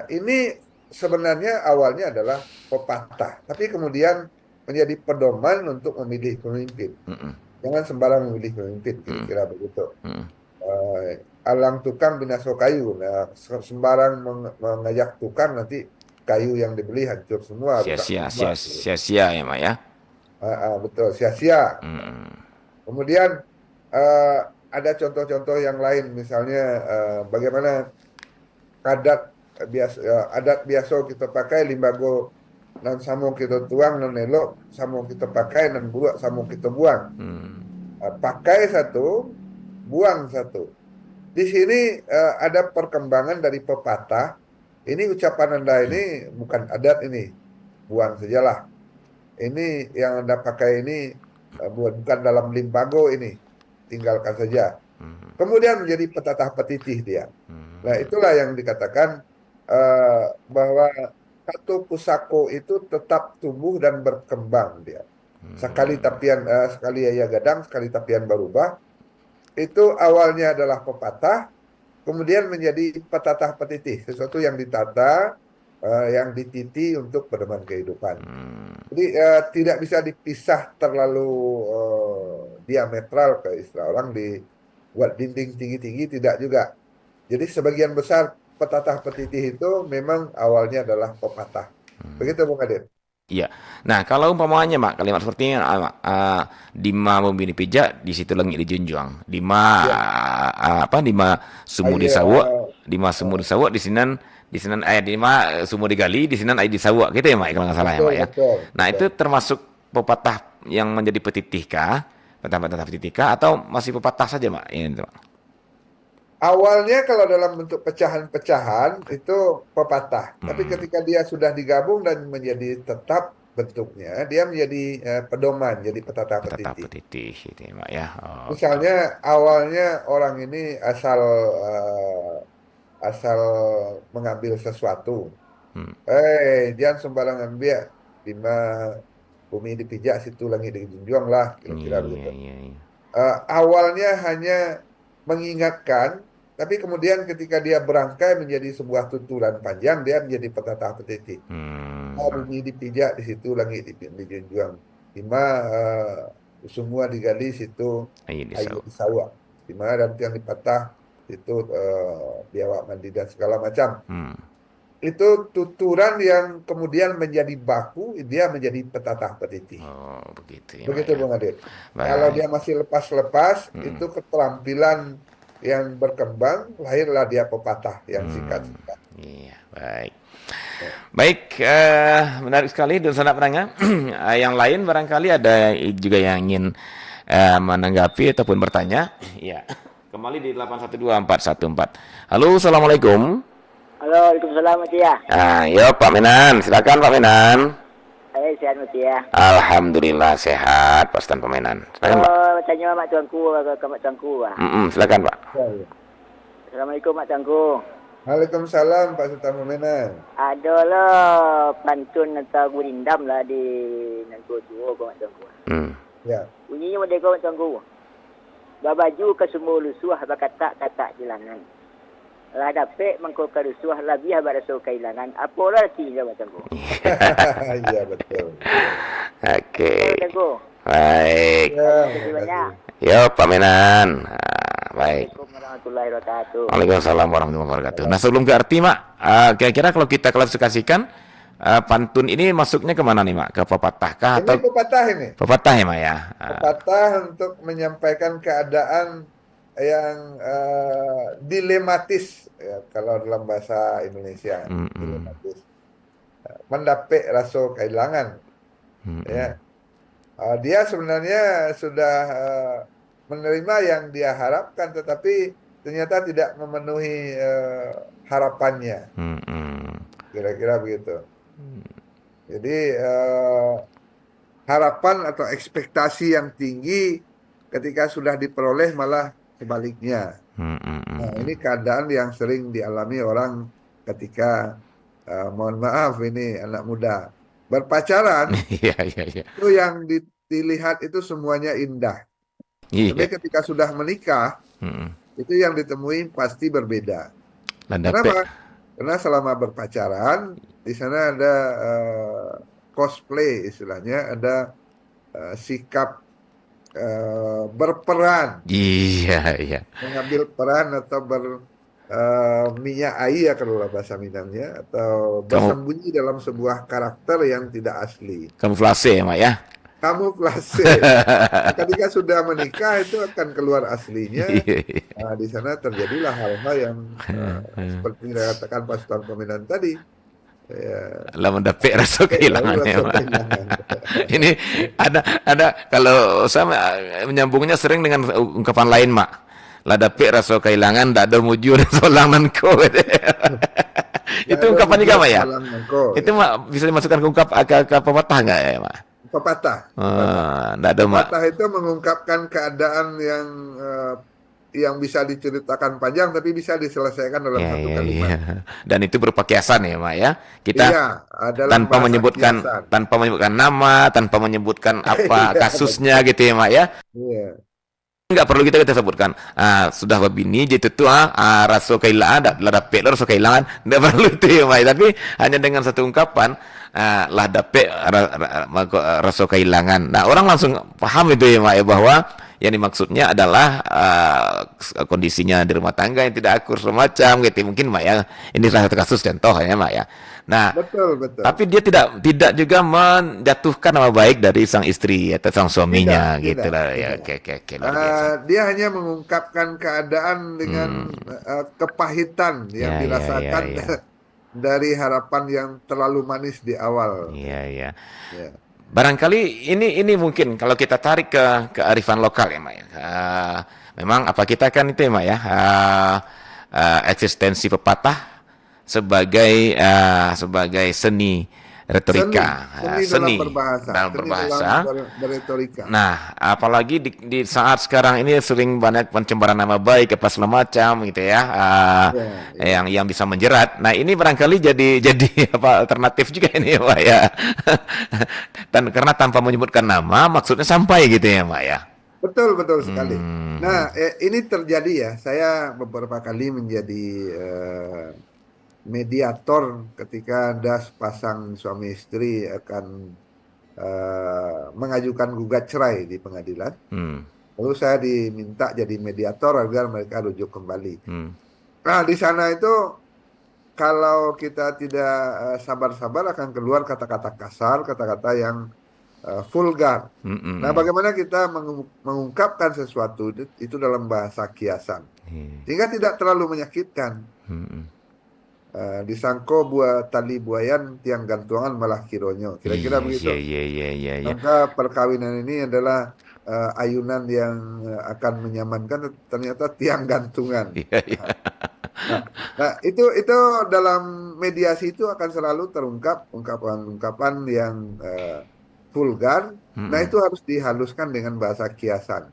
Ini sebenarnya awalnya adalah pepatah, tapi kemudian menjadi pedoman untuk memilih pemimpin. Hmm. Jangan sembarang memilih pemimpin, Hmm. kira-kira begitu. Hmm. Alang tukang binaso kayu. Nah, sembarang mengajak tukang nanti kayu yang dibeli hancur semua, rusak Sia-sia, semua. sia-sia ya, Mak ya. Betul, sia-sia. Hmm. Kemudian eh, ada contoh-contoh yang lain, misalnya bagaimana adat biasa kita pakai limbago nan samong kita tuang nan elok samong kita pakai nan buak samong kita buang. Hmm. Pakai satu, buang satu. Di sini ada perkembangan dari pepatah. Ini ucapan Anda ini bukan adat ini. Buang sajalah. Ini yang Anda pakai ini bukan dalam limbago ini. Tinggalkan saja. Kemudian menjadi petatah petitih dia. Nah, itulah yang dikatakan bahwa satu pusako itu tetap tumbuh dan berkembang dia. Sekali ya gadang, sekali tapian berubah. Itu awalnya adalah pepatah, kemudian menjadi petatah petitih, sesuatu yang ditata, yang dititi untuk pedoman kehidupan. Jadi tidak bisa dipisah terlalu diametral ke istilah orang dibuat dinding tinggi-tinggi tidak juga. Jadi sebagian besar petatah petitih itu memang awalnya adalah pepatah. Begitu Bung Adit. Iya. Nah, kalau umpamanya, Mak, kalimat seperti ini, Dima membini pijak, di situ langit dijunjung. Ya, Dima sumu iya, disawak, Dima sumu disawak, di sinan ayat Dima sumu digali, di sinan ayat disawak. Gitu ya, Mak, kalau nggak salah ya, betul, Mak ya. betul, Nah, itu betul. termasuk pepatah yang menjadi petitih kah? Pepatah petitih kah? Atau masih pepatah saja, Mak? Ini, Mak. Awalnya kalau dalam bentuk pecahan-pecahan itu pepatah. Tapi Hmm, ketika dia sudah digabung dan menjadi tetap bentuknya, dia menjadi pedoman, jadi petatah pepatah petitih. petitih, gitu ya, Mak ya. Oke. Misalnya awalnya orang ini asal mengambil sesuatu. Hmm. Jangan sembarangan biar bima bumi dipijak situ langit dijunjung lah, kira-kira Iya, begitu. iya, iya. Awalnya hanya mengingatkan, tapi kemudian ketika dia berangkai menjadi sebuah tuturan panjang, dia menjadi petatah petitih. Hmm. Bumi dipijak di situ langit dijunjung. Bima semua digali situ Iya, air disawak. disawak. Di mana dan yang dipatah itu biawak mandi dan segala macam. Hmm. itu tuturan yang kemudian menjadi baku, dia menjadi petatah petiti. Oh, begitu ya, Pak Begitu ya. Bung Adit. Kalau Baik. dia masih lepas-lepas, Mm-mm. itu keterampilan yang berkembang, lahirlah dia pepatah yang Hmm, singkat-singkat. iya, baik. Ya. Baik, menarik sekali Dun Sanak Penanga. Yang lain barangkali ada juga yang ingin menanggapi ataupun bertanya. Iya. Kembali di 812414. Halo, Assalamualaikum. Halo, Waalaikumsalam Mas ya. Yo Pak Menan, silakan Pak Menan. Sehat Mas ya. Alhamdulillah sehat, Pak Stan Pemenan. Silakan Pak. Tanya Mak Tuanku ke Mak Tuanku. Silakan Pak. Ya, ya. Assalamualaikum Mak Tuanku. Waalaikumsalam Pak Sultan Memenan. Adalah pantun atau gurindam lah di Nangko Tua Mak Tuanku. Ya. Bunyinya merdeka Mak Tuanku. Babaju ke semua lusuh berkata-kata jalanan. Lah dapet mengkau kerusuh lebih berasul kehilangan. Apa artinya Mak Tuanku? Iya betul. Oke. Mak Tuanku. Baik. Ya, Terima kasih banyak. Yo Pak Menan. Baik. Assalamualaikum warahmatullahi wabarakatuh. Waalaikumsalam warahmatullahi wabarakatuh. Nah sebelum ke arti Mak, kira-kira kalau kita klasifikasikan pantun ini masuknya kemana nih Mak? Ke pepatah kah Ini atau pepatah ini. pepatah ya Mak ya? Pepatah untuk menyampaikan keadaan yang dilematis ya, kalau dalam bahasa Indonesia dilematis. Mendapik rasa kehilangan ya. Dia sebenarnya sudah menerima yang dia harapkan, tetapi ternyata tidak memenuhi harapannya, kira-kira begitu. Jadi harapan atau ekspektasi yang tinggi ketika sudah diperoleh malah sebaliknya. Nah, ini keadaan yang sering dialami orang ketika mohon maaf ini anak muda berpacaran. Iya, iya, iya. Itu yang dilihat itu semuanya indah. Tapi Iya. ketika sudah menikah, itu yang ditemui pasti berbeda. Landape. Kenapa? Karena selama berpacaran, di sana ada cosplay istilahnya, ada sikap berperan, Iya, iya. mengambil peran atau minyak ya kalau bahasa Minangnya, atau bersembunyi dalam sebuah karakter yang tidak asli. Kamuflase ya Mak ya? Kamuflase. Ketika sudah menikah itu akan keluar aslinya. Nah, di sana terjadilah hal-hal yang seperti yang dikatakan Pak Sultan Pemenan tadi. Ya, Lah mendapik rasa kehilangannya rasa Mak. kehilangan. Ini ada kalau saya menyambungnya sering dengan ungkapan lain Mak. Lah dapik rasa kehilangan ndak ada mujur solangan ko. Itu ungkapan juga Mak ya? Itu Mak bisa dimasukkan ke ke pepatah enggak ya Mak? Pepatah. Ndak ada Mak. Pepatah itu mengungkapkan keadaan yang bisa diceritakan panjang tapi bisa diselesaikan dalam satu kalimat. Dan itu berupa kiasan ya Mak ya. Kita tanpa menyebutkan nama, tanpa menyebutkan apa kasusnya gitu ya Mak ya. Iya. Enggak perlu kita sebutkan sudah babini jadi itu rasa kehilangan lah dapet rasa kehilangan enggak perlu itu ya Mak. Tapi hanya dengan satu ungkapan lah dapet rasa kehilangan. Nah orang langsung paham itu ya Mak ya, bahwa yang dimaksudnya adalah kondisinya di rumah tangga yang tidak akur semacam gitu mungkin Mak ya. Ini salah satu kasus contoh ya Mak ya. Nah, betul. tapi dia tidak juga menjatuhkan nama baik dari sang istri atau sang suaminya gitu lah ya. Oke, dia hanya mengungkapkan keadaan dengan kepahitan yang dirasakan dari harapan yang terlalu manis di awal. Iya. Barangkali ini mungkin kalau kita tarik ke kearifan lokal ya Mak ya. Memang apa kita kan itu ya Mak ya. Eksistensi pepatah sebagai seni retorika, seni dalam berbahasa. Berretorika. Nah, apalagi di saat sekarang ini sering banyak pencemaran nama baik apa segala macam gitu ya, yang bisa menjerat. Nah, ini barangkali jadi apa alternatif juga ini ya Pak ya. Dan karena tanpa menyebutkan nama, maksudnya sampai gitu ya Pak ya. Betul sekali. Nah, ini terjadi ya. Saya beberapa kali menjadi mediator ketika ada sepasang suami istri akan mengajukan gugat cerai di pengadilan. Lalu saya diminta jadi mediator agar mereka rujuk kembali. Nah, di sana itu kalau kita tidak sabar-sabar akan keluar kata-kata kasar, kata-kata yang vulgar. Nah, Mm-mm. bagaimana kita mengungkapkan sesuatu itu dalam bahasa kiasan, Iya. sehingga tidak terlalu menyakitkan. Mm-mm. Disangko buat tali buayan tiang gantungan malah kironyo. Kira-kira Iya, begitu. iya, iya, iya, iya, iya. Maka perkawinan ini adalah ayunan yang akan menyamankan, ternyata tiang gantungan. Iya, iya. Nah, nah, itu dalam mediasi itu akan selalu terungkap ungkapan-ungkapan yang vulgar. Nah, Mm-mm. itu harus dihaluskan dengan bahasa kiasan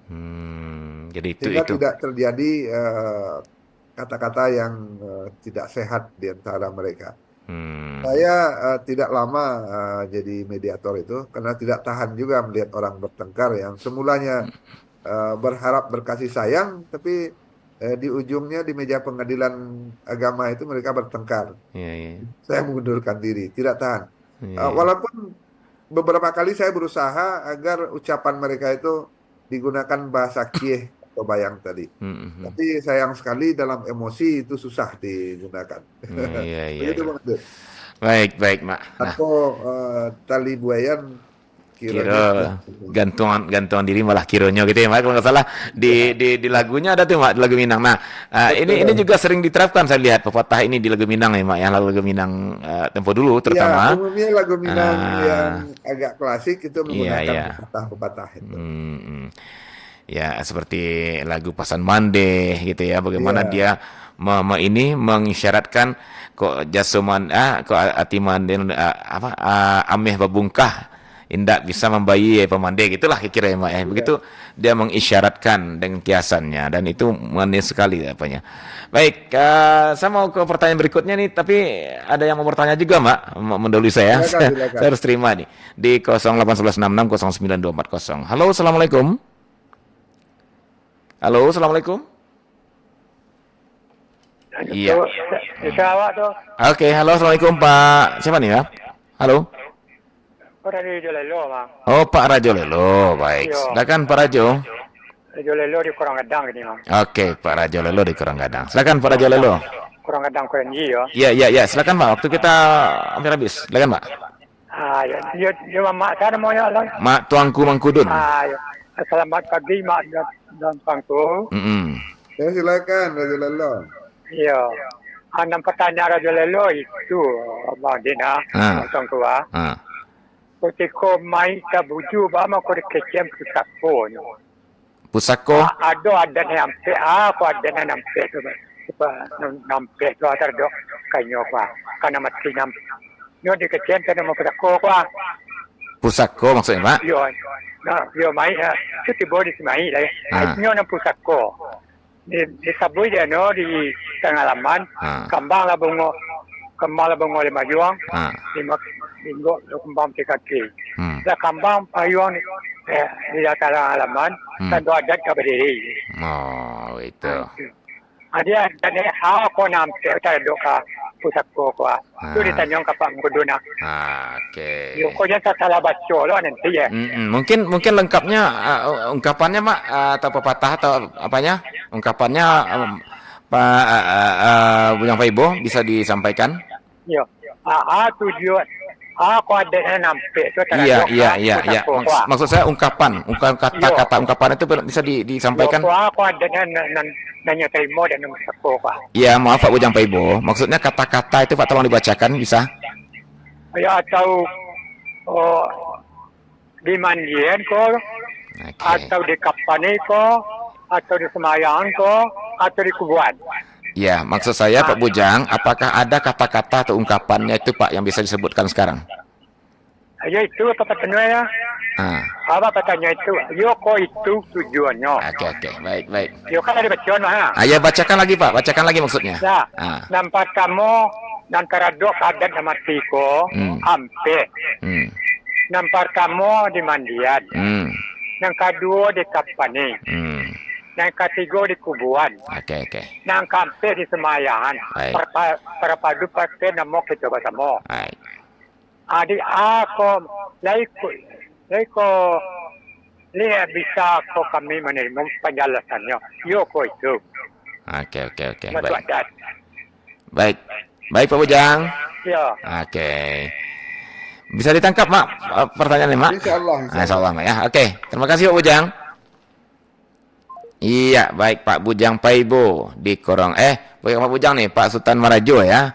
Jadi sehingga itu. tidak terjadi kata-kata yang tidak sehat di antara mereka. Hmm. Saya tidak lama jadi mediator itu karena tidak tahan juga melihat orang bertengkar yang semulanya berharap berkasih sayang, tapi di ujungnya di meja pengadilan agama itu mereka bertengkar. Iya, iya. Saya mengundurkan diri, tidak tahan. Iya, iya. Walaupun beberapa kali saya berusaha agar ucapan mereka itu digunakan bahasa kieh atau bayang tadi. Mm-mm. Tapi sayang sekali dalam emosi itu susah digunakan. Iya, iya, Begitu iya. Bang Dut. Baik, baik, Mak. Nah, Atau tali buayan kiranya kira gantungan diri malah kironyo gitu ya, Mak. Kalau nggak salah di lagunya ada tuh, Mak, di lagu Minang. Nah, ini betul. juga sering diterapkan, saya lihat pepatah ini di lagu Minang ya, Mak. Yang lagu Minang tempo dulu Ya, terutama. umumnya lagu Minang yang Ah, agak klasik itu iya, menggunakan iya. pepatah-pepatah itu. Hmm, ya seperti lagu Pasan Mande gitu ya, bagaimana Iya, dia ini mengisyaratkan kok jasuman kok atiman apa ameh babungkah indak bisa membayi pemande gitulah kira-kira ya, Mak, ya. iya. Begitu dia mengisyaratkan dengan kiasannya dan itu manis sekali apanya. Baik, saya mau ke pertanyaan berikutnya nih, tapi ada yang mau bertanya juga, Mak, mendahului saya. Silakan, Saya silakan. harus terima nih di 08166092240. Halo, Assalamualaikum. Halo, Assalamualaikum. Iya. Itu awak tu. Oke, halo, Assalamualaikum, Pak. Siapa nih, ya? Halo. Kau dari Jolelo, bang. Oh, Pak Rajo Lelo. Baik. Yo, Silakan Pak Rajo. Jolelo di Kurang Gedang ni, bang. Oke, Pak Rajo Lelo di Kurang Gadang. Silakan Pak Rajo Lelo. Kurang Gedang Kurenji, yo. Iya, iya, iya. Silakan, Pak. Waktu kita hampir habis. Silakan, Pak. Ya, mak saya mau ya, lah. Mak Tuangku Mangkudun. Ya. Selamat pagi, mak dan tuanku. Mm-mm. Ya, silakan, Raja Lalo. Ya. Enam pertanyaan Jolelo itu, bang Dina, tuanku, ah. Ah. Ketika mai tabuju, bama kau kecem pusat pun. Pusako. Ada nampe, aku ada nampe tu. Nampe tu ada dok kanyo kwa. Kana mati nampe. Nyo di kecem tu nama pusat ko kwa. Pusako maksudnya, Pak? Yo mai, cuti bodi si mai lah. Nyo nama pusat ko. Di sabui dia no di tengah laman. Kambang lah bungo lima juang. Lima minggu kembang tiga kaki. Dah kambang payung di atas halaman dan doa adat berdiri. Oh, itu. Ada aku nampak ada doa pusat ko. Itu ditanya kapan kuduna. Oke. Yo kau jangan salah baca lah nanti ya. Mungkin lengkapnya ungkapannya, Mak, atau pepatah atau apanya? Ungkapannya Pak Bujang Paibo bisa disampaikan? Yo. Tujuan. Aku ada nampak tu Iya. Maksud saya kata-kata ungkapan itu bisa disampaikan. Aku ada nanya terima dan nama ko. Iya, maaf Pak Bujang Paibo. Maksudnya kata-kata itu Pak tolong dibacakan bisa? Ya atau di mandian ko, atau di kapane ko, atau di semayang ko, atau di kubuan. Ya, maksud saya Pak Bujang, apakah ada kata-kata atau ungkapannya itu Pak yang bisa disebutkan sekarang? Ya itu apa katanya ya? Apa katanya itu? Yo ko itu tujuannya. Oke, baik. Yo kan ada bacaan mah. Ya, bacakan lagi Pak, bacakan lagi maksudnya. Ya, nampak kamu antara dua kadat sama tiko, ampe. Nampak kamu di mandian. Yang kedua di kapane. Yang ketiga di kubuan. Oke. Yang keempat di semayangan. Perpadu pakai nama kita bersama. Baik. Adik aku laiko lihat bisa kau kami menerima penjelasannya. Yo kau itu. Oke. Masuk adat. Baik. Baik Pak Bujang. Ya. Oke. Bisa ditangkap Mak pertanyaannya Mak? Insya Allah. Insya Allah Mak ya. Oke, terima kasih Pak Bujang. Iya, baik Pak Bujang Paibo di Korong. Bukan Pak Bujang nih, Pak Sultan Marajo ya.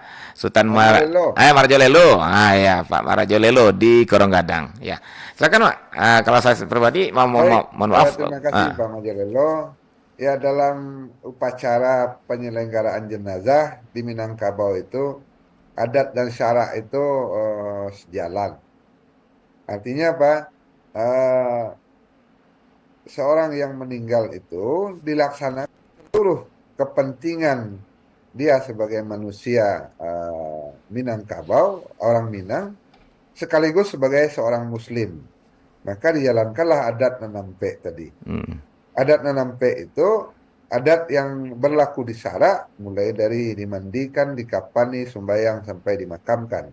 Marajolelo. Ya, Pak Marajolelo di Korong Gadang. Ya. Silakan Pak. Kalau saya pribadi mohon maaf. Terima kasih Pak Majalelo. Ya, dalam upacara penyelenggaraan jenazah di Minangkabau itu adat dan syarak itu sejalan. Artinya apa? Seorang yang meninggal itu dilaksanakan seluruh kepentingan dia sebagai manusia Minangkabau, orang Minang, sekaligus sebagai seorang Muslim. Maka dijalankanlah adat nanampe tadi. Adat nanampe itu adat yang berlaku di Sarak, mulai dari dimandikan, dikapani, sembahyang, sampai dimakamkan.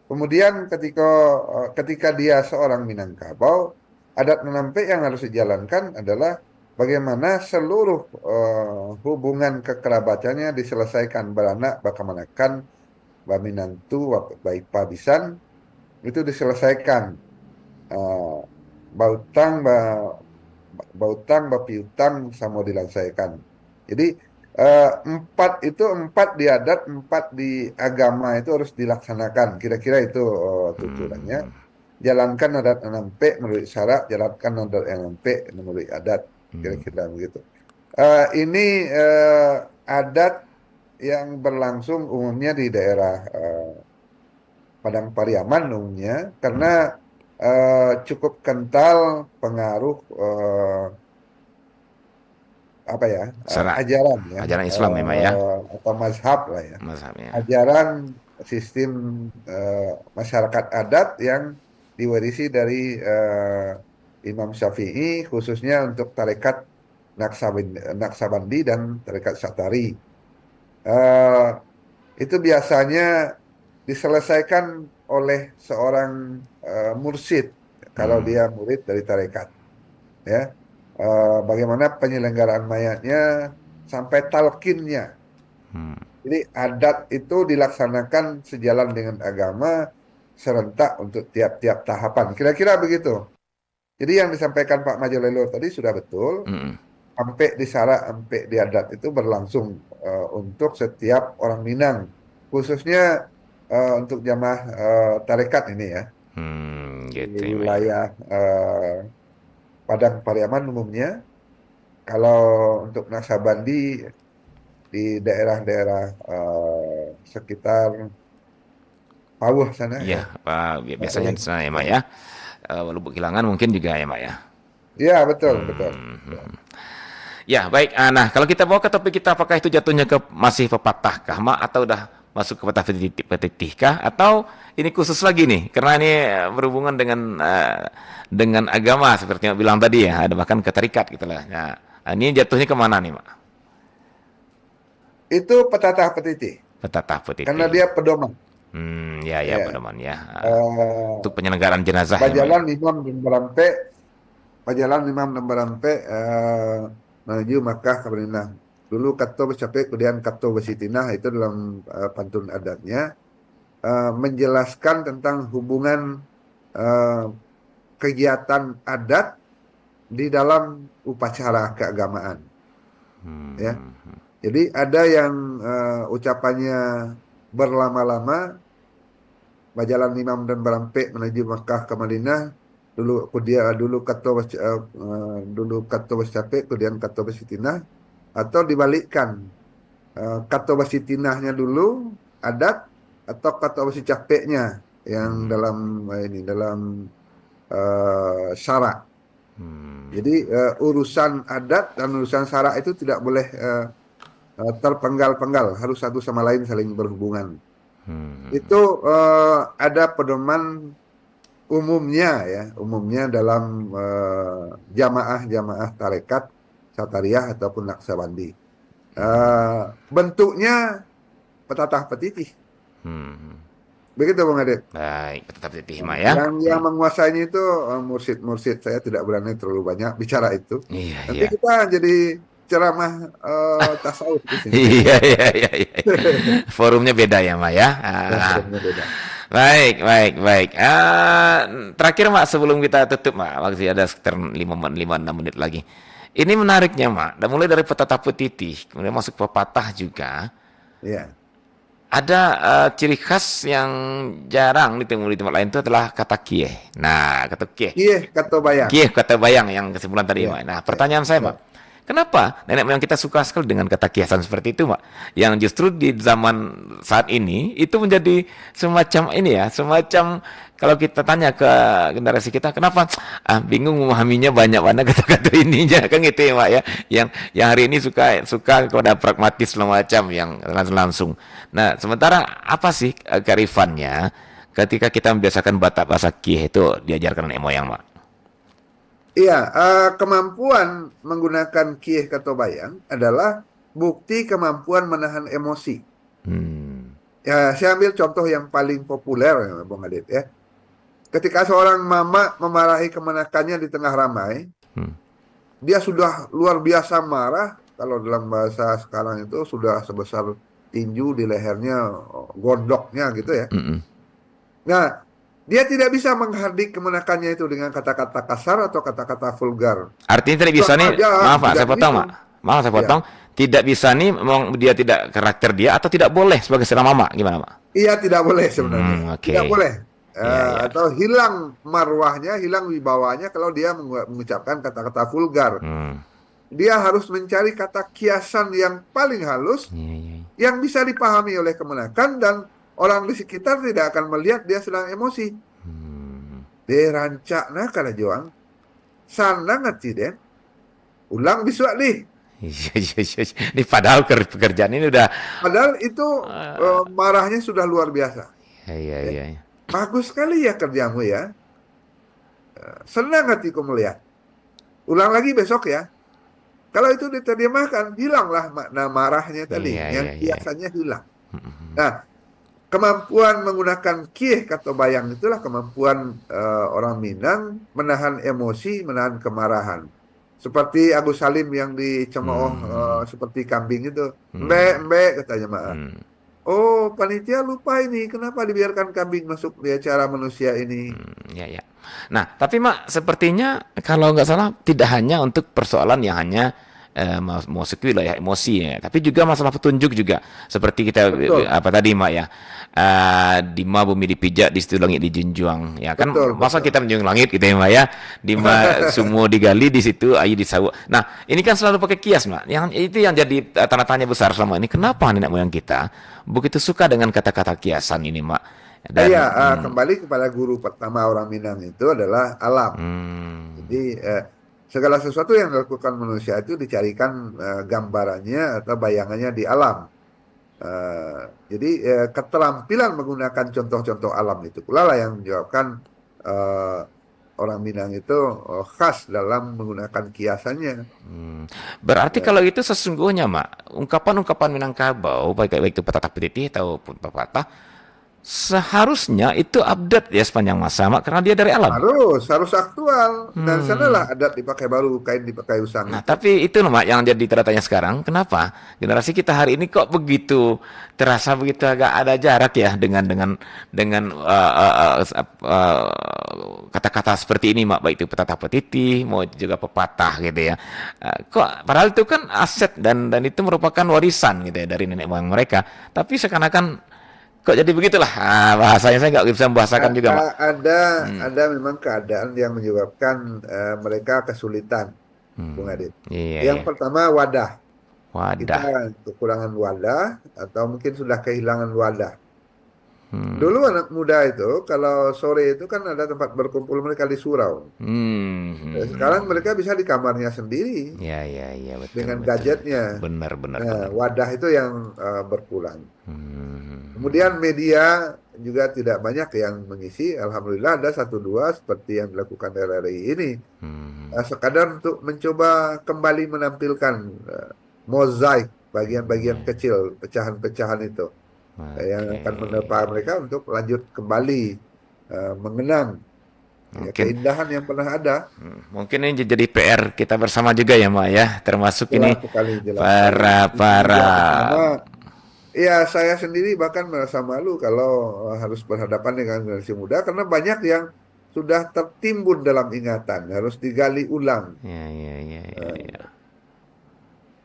Kemudian ketika dia seorang Minangkabau, adat nanampe yang harus dijalankan adalah bagaimana seluruh hubungan kekerabatannya diselesaikan, beranak, bakamanakan, baminantu, baipabisan, itu diselesaikan. Bautang, bapiutang, sama diselesaikan. Jadi empat di adat, 4 di agama itu harus dilaksanakan. Kira-kira itu tujuannya. Jalankan adat nanampe menurut syarak, jalankan adat nanampe menurut adat. Kira-kira begitu. Ini adat yang berlangsung umumnya di daerah Padang Pariaman umumnya, karena cukup kental pengaruh ajaran Islam memang ya, atau mazhab lah ya. Mazhabnya. Ajaran sistem masyarakat adat yang diwarisi dari Imam Syafi'i, khususnya untuk tarekat Naksabandi dan tarekat Satari. Itu biasanya diselesaikan oleh seorang mursyid kalau dia murid dari tarekat, ya. Bagaimana penyelenggaraan mayatnya sampai talqinnya. Jadi adat itu dilaksanakan sejalan dengan agama, serentak untuk tiap-tiap tahapan. Kira-kira begitu. Jadi yang disampaikan Pak Majalelo tadi sudah betul. Sampai di syarak, sampai di adat itu berlangsung untuk setiap orang Minang, khususnya untuk jamaah tarekat ini ya. Gitu, di wilayah Padang Pariaman umumnya. Kalau untuk Naksabandi di daerah-daerah sekitar Pawuh sana ya. Pak, biasanya di sana ya Mak ya. Lubuk Kilangan mungkin juga ya Mak ya. Iya, betul. Ya, baik. Nah, kalau kita bawa ke topik kita, apakah itu jatuhnya ke masih pepatahkah Mak, atau udah masuk ke petitihkah, atau ini khusus lagi nih karena ini berhubungan dengan agama seperti yang bilang tadi ya, ada bahkan ke tarikat gitu lah. Nah, ini jatuhnya kemana nih Mak? Itu petatah petitih. Petatah petitih. Karena dia pedoman. Pedoman ya. Untuk penyelenggaraan jenazah. Bajalan Imam dan Barampe menuju Makkah ke Madinah. Dulu kato bercapai, kemudian kato bersitinah, itu dalam pantun adatnya menjelaskan tentang hubungan kegiatan adat di dalam upacara keagamaan. Ya. Jadi ada yang ucapannya berlama-lama, bajalan Imam dan Barampe menuju Makkah ke Madinah. Dulu kato bercapai, kemudian kato bersitinah. Atau dibalikkan, kato basitinahnya dulu adat, atau kato basicapeknya yang dalam syarak. Jadi urusan adat dan urusan syarak itu tidak boleh terpenggal-penggal, harus satu sama lain saling berhubungan. Itu ada pedoman umumnya dalam jamaah tarekat Satariyah ataupun Naksabandi. Bentuknya petatah petitih. Begitu Bang Adit. Baik, petatah petitih Mak ya. Yang menguasainya itu mursyid. Saya tidak berani terlalu banyak bicara itu. Iya, Nanti kita jadi ceramah tasawuf di sini. Iya, iya, iya, iya. Forumnya beda ya, Mak ya. Forumnya beda. Baik, baik, baik. Terakhir, Mak, sebelum kita tutup, Mak, waktu ada sekitar 5-6 menit lagi. Ini menariknya, Mak. Dan mulai dari petata petitih, kemudian masuk pepatah juga. Iya. Ada ciri khas yang jarang ditemui di tempat lain itu adalah kata kieh. Nah, kata kieh. Kieh kata bayang. Kieh kata bayang yang kesimpulan tadi, Iya. Mak. Nah, pertanyaan saya, Mak. Kenapa nenek moyang kita suka sekali dengan kata kiasan seperti itu, Mak? Yang justru di zaman saat ini itu menjadi semacam ini ya, semacam kalau kita tanya ke generasi kita, kenapa bingung memahaminya banyak mana kata-kata ininya kan gitu ya, Mak ya. Yang hari ini suka kepada pragmatis semacam yang langsung. Nah, sementara apa sih kearifannya ketika kita membiasakan bahasa kieh itu diajarkan nenek moyang, Mak? Iya, kemampuan menggunakan kieh kata bayang adalah bukti kemampuan menahan emosi. Ya, saya ambil contoh yang paling populer, Bung Adit ya. Ketika seorang mama memarahi kemenakannya di tengah ramai, dia sudah luar biasa marah. Kalau dalam bahasa sekarang itu sudah sebesar tinju di lehernya, gondoknya gitu ya. Nah, dia tidak bisa menghardik kemenakannya itu dengan kata-kata kasar atau kata-kata vulgar. Artinya tidak bisa nih, maaf Pak, saya potong, Mak. Maaf saya potong. Tidak bisa nih, dia tidak karakter dia atau tidak boleh sebagai seorang mama, gimana, Mak? Iya, tidak boleh sebenarnya. Tidak boleh. Atau hilang marwahnya, hilang wibawanya kalau dia mengucapkan kata-kata vulgar. Dia harus mencari kata kiasan yang paling halus, yang bisa dipahami oleh kemenakan dan orang di sekitar tidak akan melihat dia sedang emosi. Derancak nak kada joang. Sana ngati den. Ulang biswa nih. Ini padahal pekerjaan ini udah. Padahal itu marahnya sudah luar biasa. Iya. Bagus sekali ya kerjamu ya. Senang hatiku melihat. Ulang lagi besok ya. Kalau itu diterjemahkan, hilanglah makna marahnya tadi. Yang biasanya hilang. Nah, kemampuan menggunakan kieh kata bayang itulah kemampuan orang Minang menahan emosi, menahan kemarahan. Seperti Agus Salim yang dicemooh seperti kambing itu. Mbek katanya Mak. Oh, panitia lupa ini. Kenapa dibiarkan kambing masuk di acara manusia ini? Ya. Nah, tapi Mak, sepertinya kalau nggak salah tidak hanya untuk persoalan yang hanya masuk ke wilayah emosi ya, tapi juga masalah petunjuk juga. Seperti kita apa tadi Mak ya, Dima bumi dipijak, di situ langit dijunjung ya kan. Masa kita menjunjung langit gitu ya Mak ya, Dima semua digali, di situ ayu disawuk. Nah, ini kan selalu pakai kias Mak. Yang itu yang jadi tanda tanya besar selama ini. Kenapa nenek moyang kita begitu suka dengan kata-kata kiasan ini Mak? Dan, kembali kepada guru pertama orang Minang itu adalah alam. Jadi segala sesuatu yang dilakukan manusia itu dicarikan gambarannya atau bayangannya di alam. Jadi keterampilan menggunakan contoh-contoh alam itu pula lah yang menyebabkan orang Minang itu khas dalam menggunakan kiasannya. Berarti kalau itu sesungguhnya Mak, ungkapan-ungkapan Minangkabau baik itu petata petitih ataupun pepatah seharusnya itu update ya sepanjang masa Mak, karena dia dari alam. Harus aktual. Dan sanalah adat dipakai baru, kain dipakai usang. Nah, tapi itu Mak yang jadi tanda tanya sekarang, kenapa generasi kita hari ini kok begitu terasa begitu agak ada jarak ya dengan kata-kata seperti ini Mak, baik itu petata petitih mau juga pepatah gitu ya. Kok padahal itu kan aset dan itu merupakan warisan gitu ya dari nenek moyang mereka. Tapi seakan-akan kok jadi begitulah bahasanya, saya nggak bisa membahasakan juga Pak. Ada memang keadaan yang menyebabkan mereka kesulitan, Bung Adit. Yang pertama wadah. Kita kekurangan wadah atau mungkin sudah kehilangan wadah. Dulu anak muda itu kalau sore itu kan ada tempat berkumpul mereka di surau. Sekarang mereka bisa di kamarnya sendiri. Iya, betul. Dengan gadgetnya. Benar. Wadah itu yang berkurang. Kemudian media juga tidak banyak yang mengisi. Alhamdulillah ada 1-2 seperti yang dilakukan RRI ini. Sekadar untuk mencoba kembali menampilkan mozaik bagian-bagian kecil, pecahan-pecahan itu. Yang akan menerpa mereka untuk lanjut kembali mengenang Ya, Mungkin keindahan yang pernah ada. mungkin ini jadi PR kita bersama juga ya, Mak ya, termasuk ini Jelas sekali, jelas para sekali. Juga bersama. para Ya, saya sendiri bahkan merasa malu kalau harus berhadapan dengan generasi muda karena banyak yang sudah tertimbun dalam ingatan, harus digali ulang. ya, ya.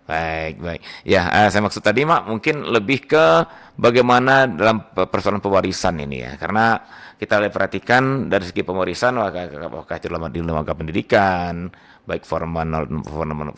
Baik, baik. Ya, saya maksud tadi, Mak, mungkin lebih ke bagaimana dalam persoalan pewarisan ini ya. Karena kita lihat perhatikan dari segi pewarisan, apakah itu di lembaga pendidikan, baik formal, non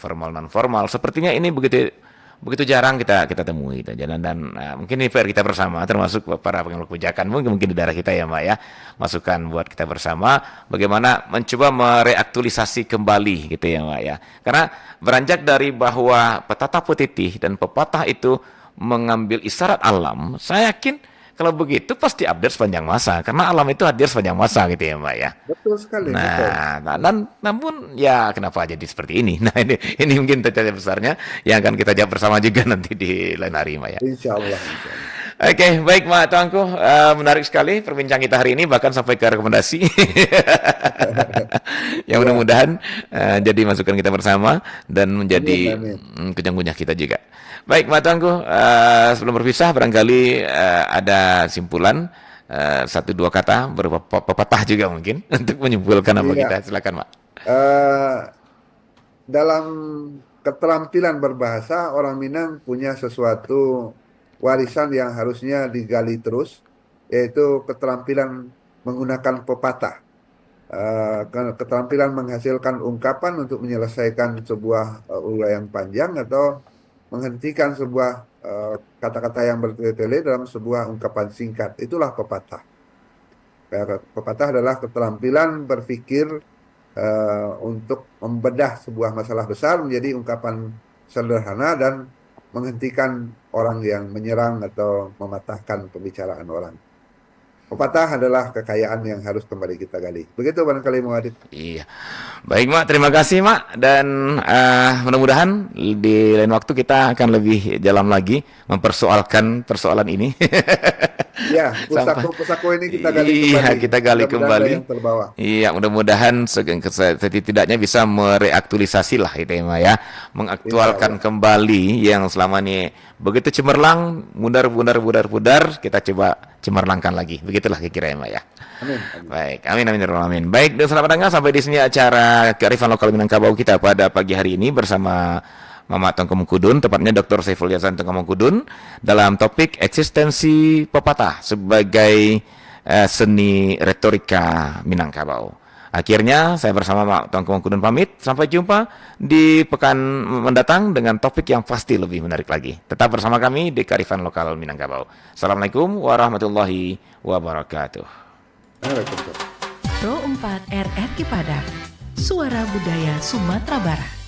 formal, sepertinya ini begitu jarang kita temui dan mungkin ini PR kita bersama termasuk para pengambil kebijakan mungkin di daerah kita ya, Mbak ya, masukan buat kita bersama bagaimana mencoba mereaktualisasi kembali gitu ya, Mbak ya, karena beranjak dari bahwa petata petitih dan pepatah itu mengambil isyarat alam, saya yakin kalau begitu pasti update sepanjang masa karena alam itu hadir sepanjang masa gitu ya, Mbak ya. Betul sekali. Betul. Namun ya kenapa jadi seperti ini? Nah ini mungkin tanya besarnya yang akan kita jawab bersama juga nanti di lain hari, Mbak ya. Insya Allah. Oke, baik Mak Tuanku, menarik sekali perbincangan kita hari ini bahkan sampai ke rekomendasi. Yang mudah-mudahan jadi masukan kita bersama dan menjadi kujang-kunyah kita juga. Baik Mak Tuanku, sebelum berpisah barangkali ada simpulan satu dua kata berupa pepatah juga mungkin untuk menyimpulkan apa kita. Silakan Mak. Dalam keterampilan berbahasa, orang Minang punya sesuatu warisan yang harusnya digali terus, yaitu keterampilan menggunakan pepatah, keterampilan menghasilkan ungkapan untuk menyelesaikan sebuah uraian panjang atau menghentikan sebuah kata-kata yang bertele-tele dalam sebuah ungkapan singkat. Itulah pepatah. Pepatah adalah keterampilan berpikir untuk membedah sebuah masalah besar menjadi ungkapan sederhana dan menghentikan orang yang menyerang atau mematahkan pembicaraan orang. Pepatah adalah kekayaan yang harus kembali kita gali. Begitu barangkali Muadid. Iya. Baik Mak, terima kasih Mak. Dan mudah-mudahan di lain waktu kita akan lebih dalam lagi mempersoalkan persoalan ini. Ya, pusako ini kita gali kembali. Iya, kita gali kembali. Yang terbawa. Iya, mudah-mudahan setidaknya bisa mereaktualisasi lah itu ya, Mak ya. Mengaktualkan kembali yang selama ini begitu cemerlang, mudar, kita coba cemerlangkan lagi. Begitulah kira-kira ya, Mak ya. Amin. Baik, amin. Baik, dan selamat datang sampai di sini acara Kearifan Lokal Minangkabau kita pada pagi hari ini bersama Mama Tongkomongkudun, tepatnya Dr. Saiful Yasan Tongkomongkudun dalam topik eksistensi pepatah sebagai seni retorika Minangkabau. Akhirnya saya bersama Mak Tongkomongkudun pamit, sampai jumpa di pekan mendatang dengan topik yang pasti lebih menarik lagi. Tetap bersama kami di Kearifan Lokal Minangkabau. Assalamualaikum warahmatullahi wabarakatuh. Waalaikumsalam. Pro 4 RRI Padang, Suara Budaya Sumatera Barat.